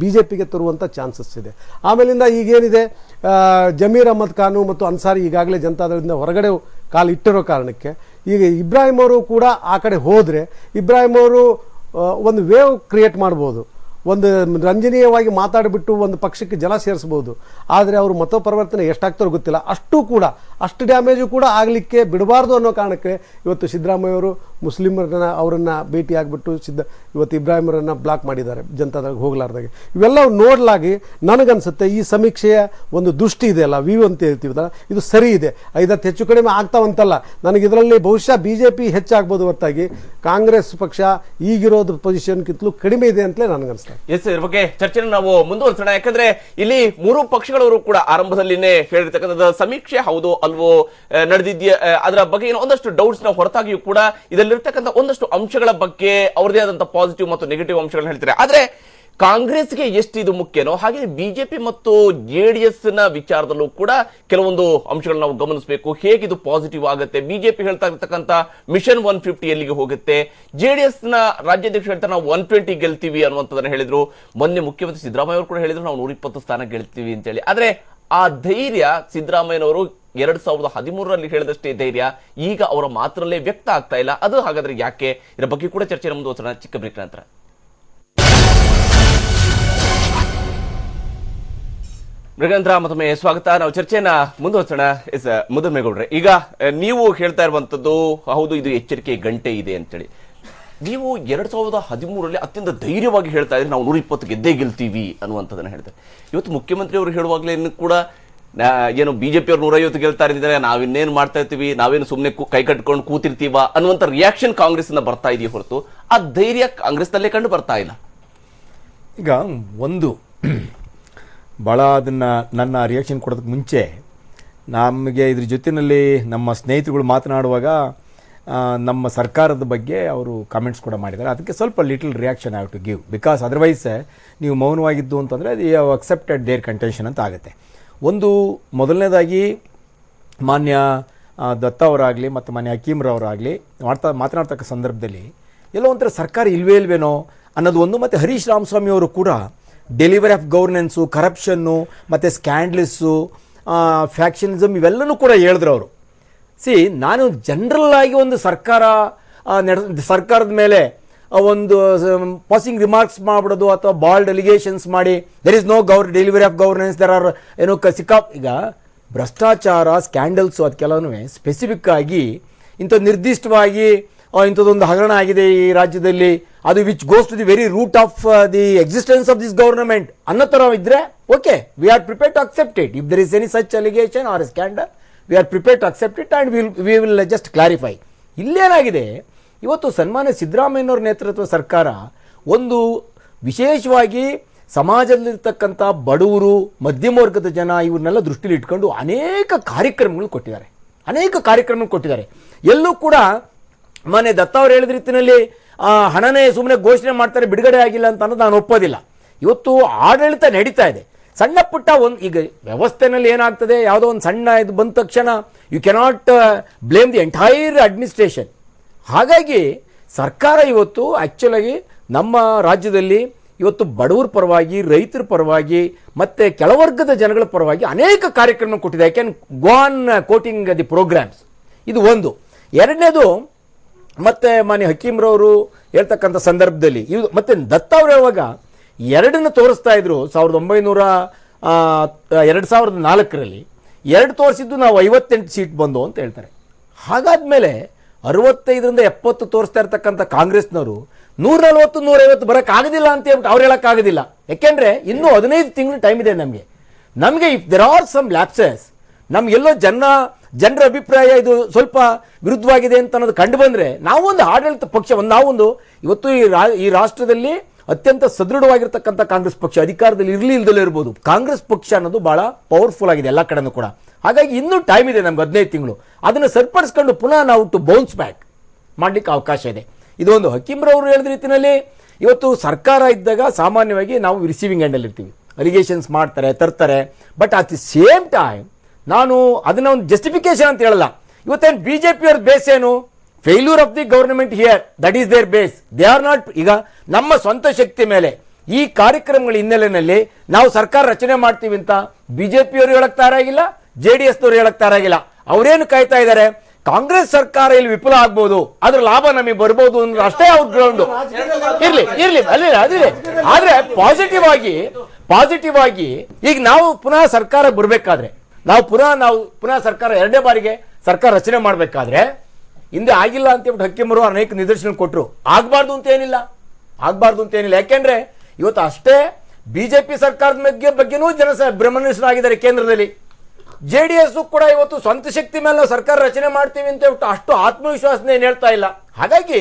ಬಿಜೆಪಿಗೆ ತರುವಂಥ ಚಾನ್ಸಸ್ ಇದೆ. ಆಮೇಲಿಂದ ಈಗೇನಿದೆ ಜಮೀರ್ ಅಹ್ಮದ್ ಖಾನು ಮತ್ತು ಅನ್ಸಾರಿ ಈಗಾಗಲೇ ಜನತಾದಳದಿಂದ ಹೊರಗಡೆ ಕಾಲಿಟ್ಟಿರೋ ಕಾರಣಕ್ಕೆ ಈಗ ಇಬ್ರಾಹಿಂ ಅವರು ಕೂಡ ಆ ಕಡೆ ಹೋದರೆ ಇಬ್ರಾಹಿಂ ಅವರು ಒಂದು ವೇವ್ ಕ್ರಿಯೇಟ್ ಮಾಡ್ಬೋದು, ಒಂದು ರಂಜನೀಯವಾಗಿ ಮಾತಾಡಿಬಿಟ್ಟು ಒಂದು ಪಕ್ಷಕ್ಕೆ ಜನ ಸೇರಿಸ್ಬೋದು. ಆದರೆ ಅವರು ಮತ ಪರಿವರ್ತನೆ ಎಷ್ಟಾಗ್ತಾರೋ ಗೊತ್ತಿಲ್ಲ. ಅಷ್ಟು ಡ್ಯಾಮೇಜು ಕೂಡ ಆಗಲಿಕ್ಕೆ ಬಿಡಬಾರ್ದು ಅನ್ನೋ ಕಾರಣಕ್ಕೆ ಇವತ್ತು ಸಿದ್ದರಾಮಯ್ಯವರು ಮುಸ್ಲಿಮರನ್ನ ಅವರನ್ನು ಭೇಟಿ ಆಗಿಬಿಟ್ಟು ಇವತ್ತು ಇಬ್ರಾಹಿಮರನ್ನು ಬ್ಲಾಕ್ ಮಾಡಿದ್ದಾರೆ ಜನತಾದಳಕ್ಕೆ ಹೋಗಲಾರ್ದಾಗೆ. ಇವೆಲ್ಲ ನೋಡಲಾಗಿ ನನಗನ್ಸುತ್ತೆ ಈ ಸಮೀಕ್ಷೆಯ ಒಂದು ದೃಷ್ಟಿ ಇದೆಯಲ್ಲ, ವ್ಯೂ ಅಂತ ಹೇಳ್ತೀವಲ್ಲ, ಇದು ಸರಿ ಇದೆ. 5-10 ಹೆಚ್ಚು ಕಡಿಮೆ ಆಗ್ತಾವಂತಲ್ಲ. ನನಗೆ ಇದರಲ್ಲಿ ಬಹುಶಃ ಬಿಜೆಪಿ ಹೆಚ್ಚಾಗ್ಬೋದು ಹೊರತಾಗಿ ಕಾಂಗ್ರೆಸ್ ಪಕ್ಷ ಈಗಿರೋದು ಪೊಸಿಷನ್ಗಿಂತಲೂ ಕಡಿಮೆ ಇದೆ ಅಂತಲೇ ನನಗನ್ಸುತ್ತೆ. ಎಸ್, ಇದ್ರ ಬಗ್ಗೆ ಚರ್ಚೆನ ನಾವು ಮುಂದುವರಿಸೋಣ. ಯಾಕಂದ್ರೆ ಇಲ್ಲಿ 3 ಪಕ್ಷಗಳವರು ಕೂಡ ಆರಂಭದಲ್ಲಿನೇ ಹೇಳಿರ್ತಕ್ಕಂಥ ಸಮೀಕ್ಷೆ ಹೌದು ಅಲ್ವೋ ನಡೆದಿದ್ಯಾ ಅದರ ಬಗ್ಗೆ ಏನೋ ಒಂದಷ್ಟು ಡೌಟ್ಸ್ ನ ಹೊರತಾಗಿಯೂ ಕೂಡ ಇದರಲ್ಲಿರ್ತಕ್ಕಂಥ ಒಂದಷ್ಟು ಅಂಶಗಳ ಬಗ್ಗೆ ಅವರದೇ ಆದಂತಹ ಪಾಸಿಟಿವ್ ಮತ್ತು ನೆಗೆಟಿವ್ ಅಂಶಗಳನ್ನ ಹೇಳ್ತಾರೆ. ಆದ್ರೆ ಕಾಂಗ್ರೆಸ್ಗೆ ಎಷ್ಟು ಇದು ಮುಖ್ಯನೋ ಹಾಗೆ ಬಿಜೆಪಿ ಮತ್ತು ಜೆಡಿಎಸ್ ನ ವಿಚಾರದಲ್ಲೂ ಕೂಡ ಕೆಲವೊಂದು ಅಂಶಗಳನ್ನ ನಾವು ಗಮನಿಸಬೇಕು. ಹೇಗಿದು ಪಾಸಿಟಿವ್ ಆಗುತ್ತೆ, ಬಿಜೆಪಿ ಹೇಳ್ತಾ ಇರ್ತಕ್ಕಂಥ ಮಿಷನ್ 150 ಎಲ್ಲಿಗೆ ಹೋಗುತ್ತೆ, ಜೆಡಿಎಸ್ ನ ರಾಜ್ಯಾಧ್ಯಕ್ಷರು ಹೇಳ್ತಾರೆ ನಾವು 120 ಗೆಲ್ತೀವಿ ಅನ್ನುವಂಥದ್ದನ್ನ ಹೇಳಿದ್ರು. ಮೊನ್ನೆ ಮುಖ್ಯಮಂತ್ರಿ ಸಿದ್ದರಾಮಯ್ಯ ಅವರು ಕೂಡ ಹೇಳಿದ್ರು ನಾವು 120 ಸ್ಥಾನ ಗೆಲ್ತೀವಿ ಅಂತ ಹೇಳಿ. ಆದ್ರೆ ಆ ಧೈರ್ಯ ಸಿದ್ದರಾಮಯ್ಯನವರು 2013ರಲ್ಲಿ ಹೇಳಿದಷ್ಟೇ ಧೈರ್ಯ ಈಗ ಅವರ ಮಾತ್ರಲ್ಲೇ ವ್ಯಕ್ತ ಆಗ್ತಾ ಇಲ್ಲ. ಅದು ಹಾಗಾದ್ರೆ ಯಾಕೆ? ಇದರ ಬಗ್ಗೆ ಕೂಡ ಚರ್ಚೆ ಮುಂದುವರಿಸೋಣ ಚಿಕ್ಕ ಬ್ರೇಕ್ ನಂತರ. ಮೃಗೇಂದ್ರ ಮತ್ತೊಮ್ಮೆ ಸ್ವಾಗತ. ನಾವು ಚರ್ಚೆಯನ್ನ ಮುಂದುವರಿಸೋಣ. ಮುದ್ದಹನುಮೇಗೌಡ್ರೆ, ಈಗ ನೀವು ಹೇಳ್ತಾ ಇರುವಂತದ್ದು ಹೌದು ಇದು ಎಚ್ಚರಿಕೆ ಗಂಟೆ ಇದೆ ಅಂತೇಳಿ. ನೀವು 2013ರಲ್ಲಿ ಅತ್ಯಂತ ಧೈರ್ಯವಾಗಿ ಹೇಳ್ತಾ ಇದ್ರೆ ನಾವು 120 ಗೆದ್ದೇ ಗೆಲ್ತೀವಿ ಅನ್ನುವಂಥದ್ದನ್ನ ಹೇಳ್ತಾರೆ. ಇವತ್ತು ಮುಖ್ಯಮಂತ್ರಿ ಅವರು ಹೇಳುವಾಗಲೇ ಕೂಡ ಏನು ಬಿಜೆಪಿ ಅವರು 150 ಗೆಲ್ತಾ ಇದ್ದಾರೆ, ನಾವಿನ್ನೇನು ಮಾಡ್ತಾ ಇರ್ತೀವಿ, ನಾವೇನು ಸುಮ್ಮನೆ ಕೈ ಕಟ್ಕೊಂಡು ಕೂತಿರ್ತೀವ ಅನ್ನುವಂಥ ರಿಯಾಕ್ಷನ್ ಕಾಂಗ್ರೆಸ್ ಇಂದ ಬರ್ತಾ ಇದೆಯೇ ಹೊರತು ಆ ಧೈರ್ಯ ಕಾಂಗ್ರೆಸ್ನಲ್ಲೇ ಕಂಡು ಬರ್ತಾ ಇಲ್ಲ. ಈಗ ಒಂದು ಭಾಳ ಅದನ್ನು ನನ್ನ ರಿಯಾಕ್ಷನ್ ಕೊಡೋದಕ್ಕೆ ಮುಂಚೆ ನಮಗೆ ಇದ್ರ ಜೊತೆಯಲ್ಲಿ ನಮ್ಮ ಸ್ನೇಹಿತರುಗಳು ಮಾತನಾಡುವಾಗ ನಮ್ಮ ಸರ್ಕಾರದ ಬಗ್ಗೆ ಅವರು ಕಾಮೆಂಟ್ಸ್ ಕೂಡ ಮಾಡಿದ್ದಾರೆ. ಅದಕ್ಕೆ ಸ್ವಲ್ಪ little reaction have to give, because otherwise ನೀವು ಮೌನವಾಗಿದ್ದು ಅಂತಂದರೆ ಅದು ಯು ಅಕ್ಸೆಪ್ಟೆಡ್ ದೇರ್ ಕಂಟೆನ್ಷನ್ ಅಂತ ಆಗುತ್ತೆ. ಒಂದು ಮೊದಲನೇದಾಗಿ ಮಾನ್ಯ ದತ್ತ ಅವರಾಗಲಿ ಮತ್ತು ಮಾನ್ಯ ಹಕೀಮ್ರವರಾಗಲಿ ಮಾತನಾಡ್ತಕ್ಕ ಸಂದರ್ಭದಲ್ಲಿ ಎಲ್ಲೋ ಒಂಥರ ಸರ್ಕಾರ ಇಲ್ವೇನೋ ಅನ್ನೋದು ಒಂದು. ಮತ್ತು ಹರೀಶ್ ರಾಮಸ್ವಾಮಿ ಅವರು ಕೂಡ ಡೆಲಿವರಿ ಆಫ್ ಗವರ್ನೆನ್ಸು, ಕರಪ್ಷನ್ನು ಮತ್ತು ಸ್ಕ್ಯಾಂಡ್ಲಿಸ್ಸು, ಫ್ಯಾಕ್ಷನಿಸಮ್ ಇವೆಲ್ಲನೂ ಕೂಡ ಹೇಳಿದ್ರು ಅವರು. ನಾನು ಜನರಲ್ ಆಗಿ ಒಂದು ಸರ್ಕಾರದ ಮೇಲೆ ಒಂದು ಪಾಸಿಂಗ್ ರಿಮಾರ್ಕ್ಸ್ ಮಾಡಿಬಿಡೋದು ಅಥವಾ ಬಾಲ್ಡ್ ಅಲಿಗೇಷನ್ಸ್ ಮಾಡಿ there is no delivery of governance, there are ಈಗ ಭ್ರಷ್ಟಾಚಾರ ಸ್ಕ್ಯಾಂಡಲ್ಸು ಅದಕ್ಕೆಲ್ಲನೂ ಸ್ಪೆಸಿಫಿಕ್ ಆಗಿ ನಿರ್ದಿಷ್ಟವಾಗಿ ಇಂಥದ್ದೊಂದು ಹಗರಣ ಆಗಿದೆ ಈ ರಾಜ್ಯದಲ್ಲಿ, ಅದು which goes to the very root of the existence of this government ಅನ್ನೋ ಥರ ಇದ್ರೆ okay, we are prepared to accept it. If there is any such allegation or scandal we are prepared to accept it and we will just clarify. ಇಲ್ಲೇನಾಗಿದೆ, ಇವತ್ತು ಸನ್ಮಾನ್ಯ ಸಿದ್ದರಾಮಯ್ಯನವರ ನೇತೃತ್ವದ ಸರ್ಕಾರ ಒಂದು ವಿಶೇಷವಾಗಿ ಸಮಾಜದಲ್ಲಿರ್ತಕ್ಕಂಥ ಬಡವರು, ಮಧ್ಯಮ ವರ್ಗದ ಜನ ಇವ್ರನ್ನೆಲ್ಲ ದೃಷ್ಟಿಲಿ ಇಟ್ಕೊಂಡು ಅನೇಕ ಕಾರ್ಯಕ್ರಮಗಳು ಕೊಟ್ಟಿದ್ದಾರೆ. ಎಲ್ಲೂ ಕೂಡ ಮನೆ ದತ್ತ ಅವರು ಹೇಳಿದ ರೀತಿಯಲ್ಲಿ ಹಣನೇ ಸುಮ್ಮನೆ ಘೋಷಣೆ ಮಾಡ್ತಾರೆ, ಬಿಡುಗಡೆ ಆಗಿಲ್ಲ ಅಂತ ಅನ್ನೋದು ನಾನು ಒಪ್ಪೋದಿಲ್ಲ. ಇವತ್ತು ಆಡಳಿತ ನಡೀತಾ ಇದೆ. ಸಣ್ಣ ಪುಟ್ಟ ಒಂದು ಈಗ ವ್ಯವಸ್ಥೆನಲ್ಲಿ ಏನಾಗ್ತದೆ, ಯಾವುದೋ ಒಂದು ಸಣ್ಣ ಇದು ಬಂದ ತಕ್ಷಣ you cannot blame the entire administration. ಹಾಗಾಗಿ ಸರ್ಕಾರ ಇವತ್ತು ಆಕ್ಚುಲಾಗಿ ನಮ್ಮ ರಾಜ್ಯದಲ್ಲಿ ಇವತ್ತು ಬಡವರ ಪರವಾಗಿ, ರೈತರ ಪರವಾಗಿ ಮತ್ತೆ ಕೆಳವರ್ಗದ ಜನಗಳ ಪರವಾಗಿ ಅನೇಕ ಕಾರ್ಯಕ್ರಮ ಕೊಟ್ಟಿದೆ. I can go on quoting the programmes. ಇದು ಒಂದು. ಎರಡನೇದು, ಮತ್ತೆ ಮಾನ್ಯ ಹಕೀಮ್ರವರು ಹೇಳ್ತಕ್ಕಂಥ ಸಂದರ್ಭದಲ್ಲಿ ಇದು ಮತ್ತೆ ದತ್ತ ಅವರು ಹೇಳುವಾಗ ಎರಡನ್ನು ತೋರಿಸ್ತಾ ಇದ್ರು. 2004ರಲ್ಲಿ 2 ತೋರಿಸಿದ್ದು ನಾವು 58 ಸೀಟ್ ಬಂದು ಅಂತ ಹೇಳ್ತಾರೆ. ಹಾಗಾದ್ಮೇಲೆ 65ರಿಂದ 70 ತೋರಿಸ್ತಾ ಇರ್ತಕ್ಕಂಥ ಕಾಂಗ್ರೆಸ್ನವರು 140, 150 ಬರಕ್ ಆಗೋದಿಲ್ಲ ಅಂತ ಹೇಳ್ಬಿಟ್ಟು ಅವ್ರು ಹೇಳಕ್ ಆಗೋದಿಲ್ಲ. ಯಾಕೆಂದ್ರೆ ಇನ್ನೂ 15 ತಿಂಗಳು ಟೈಮ್ ಇದೆ ನಮಗೆ. If there are some lapses, ನಮ್ಗೆಲ್ಲೋ ಜನರ ಅಭಿಪ್ರಾಯ ಇದು ಸ್ವಲ್ಪ ವಿರುದ್ಧವಾಗಿದೆ ಅಂತ ಅನ್ನೋದು ಕಂಡು ಬಂದ್ರೆ ನಾವೊಂದು ಆಡಳಿತ ಪಕ್ಷ, ನಾವೊಂದು ಇವತ್ತು ಈ ರಾಷ್ಟ್ರದಲ್ಲಿ ಅತ್ಯಂತ ಸದೃಢವಾಗಿರ್ತಕ್ಕಂಥ ಕಾಂಗ್ರೆಸ್ ಪಕ್ಷ ಅಧಿಕಾರದಲ್ಲಿ ಇಲ್ಲದಲ್ಲೇ ಇರ್ಬೋದು. ಕಾಂಗ್ರೆಸ್ ಪಕ್ಷ ಅನ್ನೋದು ಬಹಳ ಪವರ್ಫುಲ್ ಆಗಿದೆ ಎಲ್ಲ ಕಡೆನೂ ಕೂಡ. ಹಾಗಾಗಿ ಇನ್ನೂ ಟೈಮ್ ಇದೆ ನಮ್ಗೆ 15 ತಿಂಗಳು. ಅದನ್ನು ಸರಿಪಡಿಸ್ಕೊಂಡು ಪುನಃ ನಾವು ಟು ಬೌನ್ಸ್ ಬ್ಯಾಕ್ ಮಾಡ್ಲಿಕ್ಕೆ ಅವಕಾಶ ಇದೆ. ಇದೊಂದು. ಹಕೀಮ್ರವರು ಹೇಳಿದ ರೀತಿಯಲ್ಲಿ ಇವತ್ತು ಸರ್ಕಾರ ಇದ್ದಾಗ ಸಾಮಾನ್ಯವಾಗಿ ನಾವು ರಿಸೀವಿಂಗ್ ಎಂಡ್ ಇರ್ತೀವಿ, ಅಲಿಗೇಷನ್ಸ್ ಮಾಡ್ತಾರೆ, ತರ್ತಾರೆ. But at the same time ನಾನು ಅದನ್ನ ಒಂದು ಜಸ್ಟಿಫಿಕೇಶನ್ ಅಂತ ಹೇಳಲ್ಲ. ಇವತ್ತೇನು ಬಿಜೆಪಿ ಅವ್ರ ಬೇಸ್ ಏನು? Failure of the government here, that is their base. They are not. ಈಗ ನಮ್ಮ ಸ್ವಂತ ಶಕ್ತಿ ಮೇಲೆ ಈ ಕಾರ್ಯಕ್ರಮಗಳ ಹಿನ್ನೆಲೆಯಲ್ಲಿ ನಾವು ಸರ್ಕಾರ ರಚನೆ ಮಾಡ್ತೀವಿ ಅಂತ ಬಿಜೆಪಿಯವರು ಹೇಳಕ್ ತಯಾರಾಗಿಲ್ಲ, JDSನವರು ಹೇಳಕ್ ತಯಾರಾಗಿಲ್ಲ. ಅವರೇನು ಕಾಯ್ತಾ ಇದ್ದಾರೆ? ಕಾಂಗ್ರೆಸ್ ಸರ್ಕಾರ ಇಲ್ಲಿ ವಿಫಲ ಆಗ್ಬಹುದು, ಅದ್ರ ಲಾಭ ನಮಗೆ ಬರ್ಬೋದು ಅನ್ನೋದು ಅಷ್ಟೇ ಅವ್ರ ಗ್ರೌಂಡ್. ಇರ್ಲಿ ಆದ್ರೆ ಪಾಸಿಟಿವ್ ಆಗಿ ಈಗ ನಾವು ಪುನಃ ಸರ್ಕಾರ ಬರ್ಬೇಕಾದ್ರೆ, ನಾವು ಪುನಃ ಸರ್ಕಾರ 2ನೇ ಬಾರಿಗೆ ಸರ್ಕಾರ ರಚನೆ ಮಾಡ್ಬೇಕಾದ್ರೆ ಹಿಂದೆ ಆಗಿಲ್ಲ ಅಂತ ಹೇಳ್ಬಿಟ್ಟು ಹಕ್ಕಿಮರು ಅನೇಕ ನಿದರ್ಶನ ಕೊಟ್ಟರು. ಆಗ್ಬಾರ್ದು ಅಂತ ಏನಿಲ್ಲ. ಯಾಕೆಂದ್ರೆ ಇವತ್ತು ಅಷ್ಟೇ ಬಿಜೆಪಿ ಸರ್ಕಾರದ ಬಗ್ಗೆನೂ ಬ್ರಹ್ಮನಿಷ್ಠರಾಗಿದ್ದಾರೆ ಕೇಂದ್ರದಲ್ಲಿ. JDS ಕೂಡ ಇವತ್ತು ಸ್ವಂತ ಶಕ್ತಿ ಮೇಲೆ ನಾವು ಸರ್ಕಾರ ರಚನೆ ಮಾಡ್ತೀವಿ ಅಂತ ಹೇಳ್ಬಿಟ್ಟು ಅಷ್ಟು ಆತ್ಮವಿಶ್ವಾಸನ ಏನ್ ಹೇಳ್ತಾ ಇಲ್ಲ. ಹಾಗಾಗಿ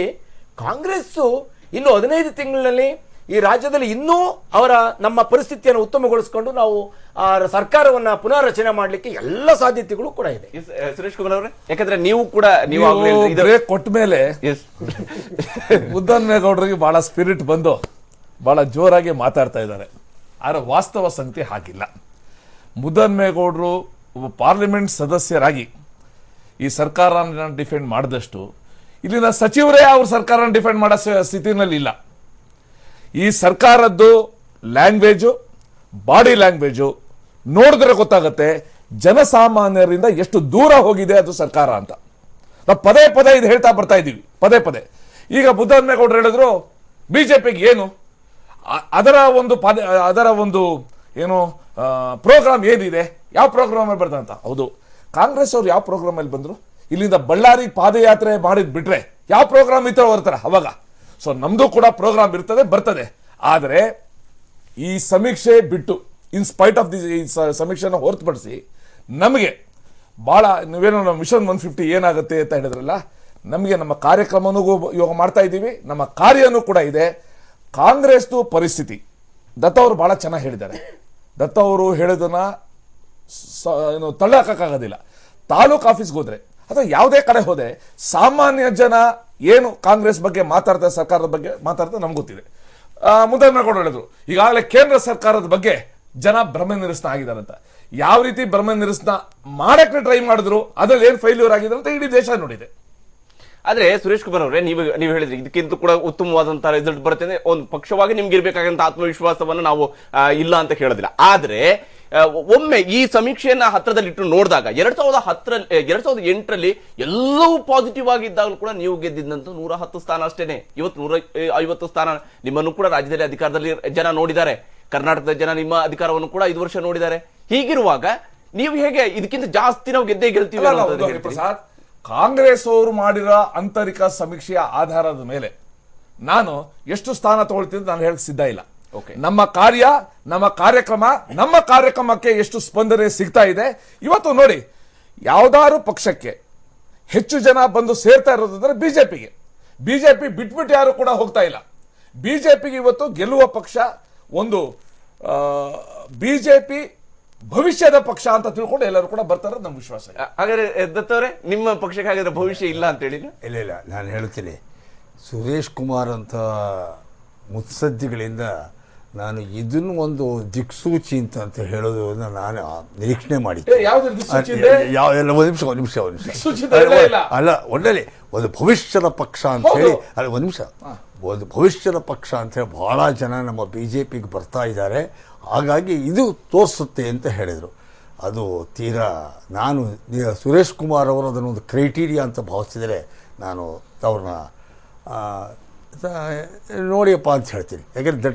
ಕಾಂಗ್ರೆಸ್ ಇನ್ನು 15 ತಿಂಗಳಿನಲ್ಲಿ ಈ ರಾಜ್ಯದಲ್ಲಿ ಇನ್ನೂ ನಮ್ಮ ಪರಿಸ್ಥಿತಿಯನ್ನು ಉತ್ತಮಗೊಳಿಸಿಕೊಂಡು ನಾವು ಸರ್ಕಾರವನ್ನ ಪುನಃ ರಚನೆ ಮಾಡಲಿಕ್ಕೆ ಎಲ್ಲ ಸಾಧ್ಯತೆಗಳು ಕೂಡ ಇದೆ. ಸುರೇಶ್ ಕುಮಾರ್ ಅವರೇ, ಯಾಕಂದ್ರೆ ನೀವು ಕೊಟ್ಟ ಮೇಲೆ ಮುದ್ದನ್ಮೇಗೌಡರಿಗೆ ಬಹಳ ಸ್ಪಿರಿಟ್ ಬಂದು ಬಹಳ ಜೋರಾಗಿ ಮಾತಾಡ್ತಾ ಇದ್ದಾರೆ. ಆದ್ರೆ ವಾಸ್ತವ ಸಂಗತಿ ಹಾಗಿಲ್ಲ. ಮುದ್ದನ್ಮೇಗೌಡರು ಒಬ್ಬ ಪಾರ್ಲಿಮೆಂಟ್ ಸದಸ್ಯರಾಗಿ ಈ ಸರ್ಕಾರನ ಡಿಫೆಂಡ್ ಮಾಡಿದಷ್ಟು ಇಲ್ಲಿನ ಸಚಿವರೇ ಅವ್ರ ಸರ್ಕಾರನ ಡಿಫೆಂಡ್ ಮಾಡೋ ಸ್ಥಿತಿನಲ್ಲಿ ಇಲ್ಲ. ಈ ಸರ್ಕಾರದ್ದು ಲ್ಯಾಂಗ್ವೇಜು, ಬಾಡಿ ಲ್ಯಾಂಗ್ವೇಜು ನೋಡಿದ್ರೆ ಗೊತ್ತಾಗುತ್ತೆ ಜನಸಾಮಾನ್ಯರಿಂದ ಎಷ್ಟು ದೂರ ಹೋಗಿದೆ ಅದು ಸರ್ಕಾರ ಅಂತ. ನಾವು ಪದೇ ಇದು ಹೇಳ್ತಾ ಬರ್ತಾ ಇದ್ದೀವಿ, ಪದೇ. ಈಗ ಮುದ್ದನ್ಮೇಗೌಡರು ಹೇಳಿದ್ರು ಬಿಜೆಪಿಗೆ ಏನು ಅದರ ಒಂದು ಏನು ಪ್ರೋಗ್ರಾಮ್ ಏನಿದೆ, ಯಾವ ಪ್ರೋಗ್ರಾಮ್ ಅಲ್ಲಿ ಬರ್ತಾ ಅಂತ. ಹೌದು, ಕಾಂಗ್ರೆಸ್ ಅವ್ರು ಯಾವ ಪ್ರೋಗ್ರಾಮ್ ಅಲ್ಲಿ ಬಂದ್ರು? ಇಲ್ಲಿಂದ ಬಳ್ಳಾರಿ ಪಾದಯಾತ್ರೆ ಮಾಡಿದ್ ಬಿಟ್ರೆ ಯಾವ ಪ್ರೋಗ್ರಾಮ್ ಇತ್ತು ಬರ್ತಾರ ಅವಾಗ. ಸೊ ನಮ್ದು ಕೂಡ ಪ್ರೋಗ್ರಾಮ್ ಬರ್ತದೆ. ಆದರೆ ಈ ಸಮೀಕ್ಷೆ ಬಿಟ್ಟು, ಇನ್ ಸ್ಪೈಟ್ ಆಫ್ ದಿ ಸಮೀಕ್ಷೆನ ಹೊರತುಪಡಿಸಿ ನಮಗೆ ಬಹಳ ನೀವೇನೋ ಮಿಷನ್ 150 ಏನಾಗುತ್ತೆ ಅಂತ ಹೇಳಿದ್ರಲ್ಲ, ನಮಗೆ ನಮ್ಮ ಕಾರ್ಯಕ್ರಮನೂ ಇವಾಗ ಮಾಡ್ತಾ ಇದ್ದೀವಿ, ನಮ್ಮ ಕಾರ್ಯನೂ ಕೂಡ ಇದೆ. ಕಾಂಗ್ರೆಸ್ದು ಪರಿಸ್ಥಿತಿ ದತ್ತ ಅವರು ಬಹಳ ಚೆನ್ನಾಗಿ ಹೇಳಿದ್ದಾರೆ. ದತ್ತ ಅವರು ಹೇಳೋದನ್ನ ತಳ್ಳಕ್ಕಾಗೋದಿಲ್ಲ. ತಾಲೂಕ್ ಆಫೀಸ್ಗೆ ಹೋದ್ರೆ ಅಥವಾ ಯಾವುದೇ ಕಡೆ ಹೋದ್ರೆ ಸಾಮಾನ್ಯ ಜನ ಏನು ಕಾಂಗ್ರೆಸ್ ಬಗ್ಗೆ ಮಾತಾಡ್ತಾರೆ, ಸರ್ಕಾರದ ಬಗ್ಗೆ ಮಾತಾಡ್ತಾರೆ ನಮ್ಗೆ ಗೊತ್ತಿದೆ. ಮುದ್ದನ್ಮೇಗೌಡರು ಹೇಳಿದ್ರು ಈಗಾಗಲೇ ಕೇಂದ್ರ ಸರ್ಕಾರದ ಬಗ್ಗೆ ಜನ ಭ್ರಮೆ ನಿರಸನ ಆಗಿದಾರಂತ. ಯಾವ ರೀತಿ ಭ್ರಮೆ ನಿರಸನ ಮಾಡಕ್ಕೆ ಟ್ರೈ ಮಾಡಿದ್ರು, ಅದ್ರಲ್ಲಿ ಏನ್ ಫೇಲ್ಯೂರ್ ಆಗಿದೆ ಅಂತ ಇಡೀ ದೇಶ ನೋಡಿದೆ. ಆದ್ರೆ ಸುರೇಶ್ ಕುಮಾರ್ ಅವರೇ, ನೀವು ಹೇಳಿದ್ರಿ ಇದಕ್ಕಿಂತ ಕೂಡ ಉತ್ತಮವಾದಂತಹ ರಿಸಲ್ಟ್ ಬರುತ್ತೆ, ಒಂದು ಪಕ್ಷವಾಗಿ ನಿಮ್ಗೆ ಇರ್ಬೇಕಾದಂತ ಆತ್ಮವಿಶ್ವಾಸವನ್ನು ನಾವು ಇಲ್ಲ ಅಂತ ಹೇಳೋದಿಲ್ಲ. ಆದ್ರೆ ಒಮ್ಮೆ ಈ ಸಮೀಕ್ಷೆಯನ್ನ ಹತ್ರದಲ್ಲಿಟ್ಟು ನೋಡಿದಾಗ 2008ರಲ್ಲಿ ಎಲ್ಲವೂ ಪಾಸಿಟಿವ್ ಆಗಿದ್ದಾಗಲೂ ಕೂಡ ನೀವು ಗೆದ್ದಿದ್ದಂತ 110 ಸ್ಥಾನ ಅಷ್ಟೇನೆ. ಇವತ್ತು 150 ಸ್ಥಾನ ನಿಮ್ಮನ್ನು ಕೂಡ ರಾಜ್ಯದಲ್ಲಿ ಅಧಿಕಾರದಲ್ಲಿ ಜನ ನೋಡಿದ್ದಾರೆ. ಕರ್ನಾಟಕದ ಜನ ನಿಮ್ಮ ಅಧಿಕಾರವನ್ನು ಕೂಡ 5 ವರ್ಷ ನೋಡಿದ್ದಾರೆ. ಹೀಗಿರುವಾಗ ನೀವು ಹೇಗೆ ಇದಕ್ಕಿಂತ ಜಾಸ್ತಿ ನಾವು ಗೆಲ್ತೀವಿ? ಪ್ರಸಾದ್, ಕಾಂಗ್ರೆಸ್ ಅವರು ಮಾಡಿರೋ ಆಂತರಿಕ ಸಮೀಕ್ಷೆಯ ಆಧಾರದ ಮೇಲೆ ನಾನು ಎಷ್ಟು ಸ್ಥಾನ ತಗೊಳ್ತೀನಿ ನಾನು ಹೇಳಕ್ ಸಿದ್ಧ ಇಲ್ಲ. ನಮ್ಮ ಕಾರ್ಯ, ನಮ್ಮ ಕಾರ್ಯಕ್ರಮಕ್ಕೆ ಎಷ್ಟು ಸ್ಪಂದನೆ ಸಿಗ್ತಾ ಇದೆ. ಇವತ್ತು ನೋಡಿ, ಯಾವ್ದಾದ್ರು ಪಕ್ಷಕ್ಕೆ ಹೆಚ್ಚು ಜನ ಬಂದು ಸೇರ್ತಾ ಇರೋದಂದ್ರೆ ಬಿಜೆಪಿ ಬಿಟ್ಬಿಟ್ಟು ಯಾರು ಕೂಡ ಹೋಗ್ತಾ ಇಲ್ಲ. ಬಿಜೆಪಿಗೆ ಇವತ್ತು ಗೆಲ್ಲುವ ಪಕ್ಷ ಒಂದು ಬಿಜೆಪಿ ಭವಿಷ್ಯದ ಪಕ್ಷ ಅಂತ ತಿಳ್ಕೊಂಡು ಎಲ್ಲರೂ ಕೂಡ ಬರ್ತಾರೆ, ನಮ್ಮ ವಿಶ್ವಾಸ. ಹಾಗಾದ್ರೆ ದತ್ತವ್ರೆ, ನಿಮ್ಮ ಪಕ್ಷಕ್ಕೆ ಹಾಗಾದ್ರೆ ಭವಿಷ್ಯ ಇಲ್ಲ ಅಂತ ಹೇಳಿ? ಇಲ್ಲ, ನಾನು ಹೇಳ್ತೀನಿ, ಸುರೇಶ್ ಕುಮಾರ್ ಅಂತ ಮುತ್ಸದ್ದಿಗಳಿಂದ ನಾನು ಇದನ್ನು ಒಂದು ದಿಕ್ಸೂಚಿ ಅಂತ ಹೇಳೋದನ್ನ ನಾನು ನಿರೀಕ್ಷಣೆ ಮಾಡಿದ್ದೆ. ಒಂದು ನಿಮಿಷ ಅಲ್ಲ, ಒಳ್ಳೆ ಒಂದು ಭವಿಷ್ಯದ ಪಕ್ಷ ಅಂತ ಹೇಳಿ, ಅಲ್ಲ ಒಂದು ನಿಮಿಷ, ಒಂದು ಭವಿಷ್ಯದ ಪಕ್ಷ ಅಂತ ಹೇಳಿ ಬಹಳ ಜನ ನಮ್ಮ BJPಗೆ ಬರ್ತಾ ಇದ್ದಾರೆ, ಹಾಗಾಗಿ ಇದು ತೋರಿಸುತ್ತೆ ಅಂತ ಹೇಳಿದರು. ಅದು ತೀರಾ ನಾನು ಸುರೇಶ್ ಕುಮಾರ್ ಅವರು ಅದನ್ನೊಂದು ಕ್ರೈಟೀರಿಯಾ ಅಂತ ಭಾವಿಸಿದರೆ ನಾನು ಅವ್ರನ್ನ ನೋಡಿಯಪ್ಪ ಅಂತ ಹೇಳ್ತೀನಿ. ಯಾಕೆಂದ್ರೆ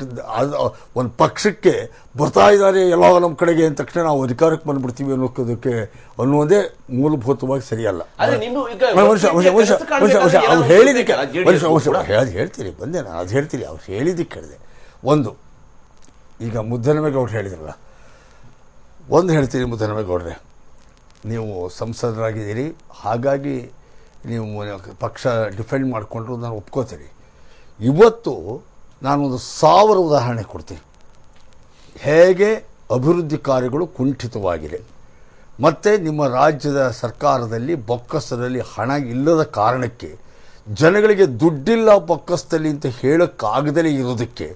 ಒಂದು ಪಕ್ಷಕ್ಕೆ ಬರ್ತಾ ಇದ್ದಾರೆ ಎಲ್ಲ ನಮ್ಮ ಕಡೆಗೆ ಅಂದ ತಕ್ಷಣ ನಾವು ಅಧಿಕಾರಕ್ಕೆ ಬಂದ್ಬಿಡ್ತೀವಿ ಅನ್ನೋದಕ್ಕೆ ಅನ್ನೋದೇ ಮೂಲಭೂತವಾಗಿ ಸರಿಯಲ್ಲ. ಅವ್ರು ಹೇಳಿದ್ದಕ್ಕೆ ಹೇಳ್ತೀರಿ ಬಂದೆ ನಾನು, ಅದು ಹೇಳ್ತೀನಿ. ಅವ್ರು ಹೇಳಿದ್ದಕ್ಕೆ ಹೇಳಿದೆ. ಒಂದು, ಈಗ ಮುದ್ದನಮೇಗೌಡರು ಹೇಳಿದ್ರಲ್ಲ, ಒಂದು ಹೇಳ್ತೀನಿ, ಮುದ್ದನಮೇಗೌಡ್ರೆ, ನೀವು ಸಂಸದರಾಗಿದ್ದೀರಿ, ಹಾಗಾಗಿ ನೀವು ಪಕ್ಷ ಡಿಫೆಂಡ್ ಮಾಡಿಕೊಂಡ್ರು ನಾನು ಒಪ್ಕೋತೀನಿ. ಇವತ್ತು ನಾನೊಂದು 1000 ಉದಾಹರಣೆ ಕೊಡ್ತೀನಿ. ಹೇಗೆ ಅಭಿವೃದ್ಧಿ ಕಾರ್ಯಗಳು ಕುಂಠಿತವಾಗಿದೆ, ಮತ್ತು ನಿಮ್ಮ ರಾಜ್ಯದ ಸರ್ಕಾರದಲ್ಲಿ ಬೊಕ್ಕಸದಲ್ಲಿ ಹಣ ಇಲ್ಲದ ಕಾರಣಕ್ಕೆ ಜನಗಳಿಗೆ ದುಡ್ಡಿಲ್ಲ ಬೊಕ್ಕಸದಲ್ಲಿ ಅಂತ ಹೇಳೋಕ್ಕಾಗದಲೇ ಇರೋದಕ್ಕೆ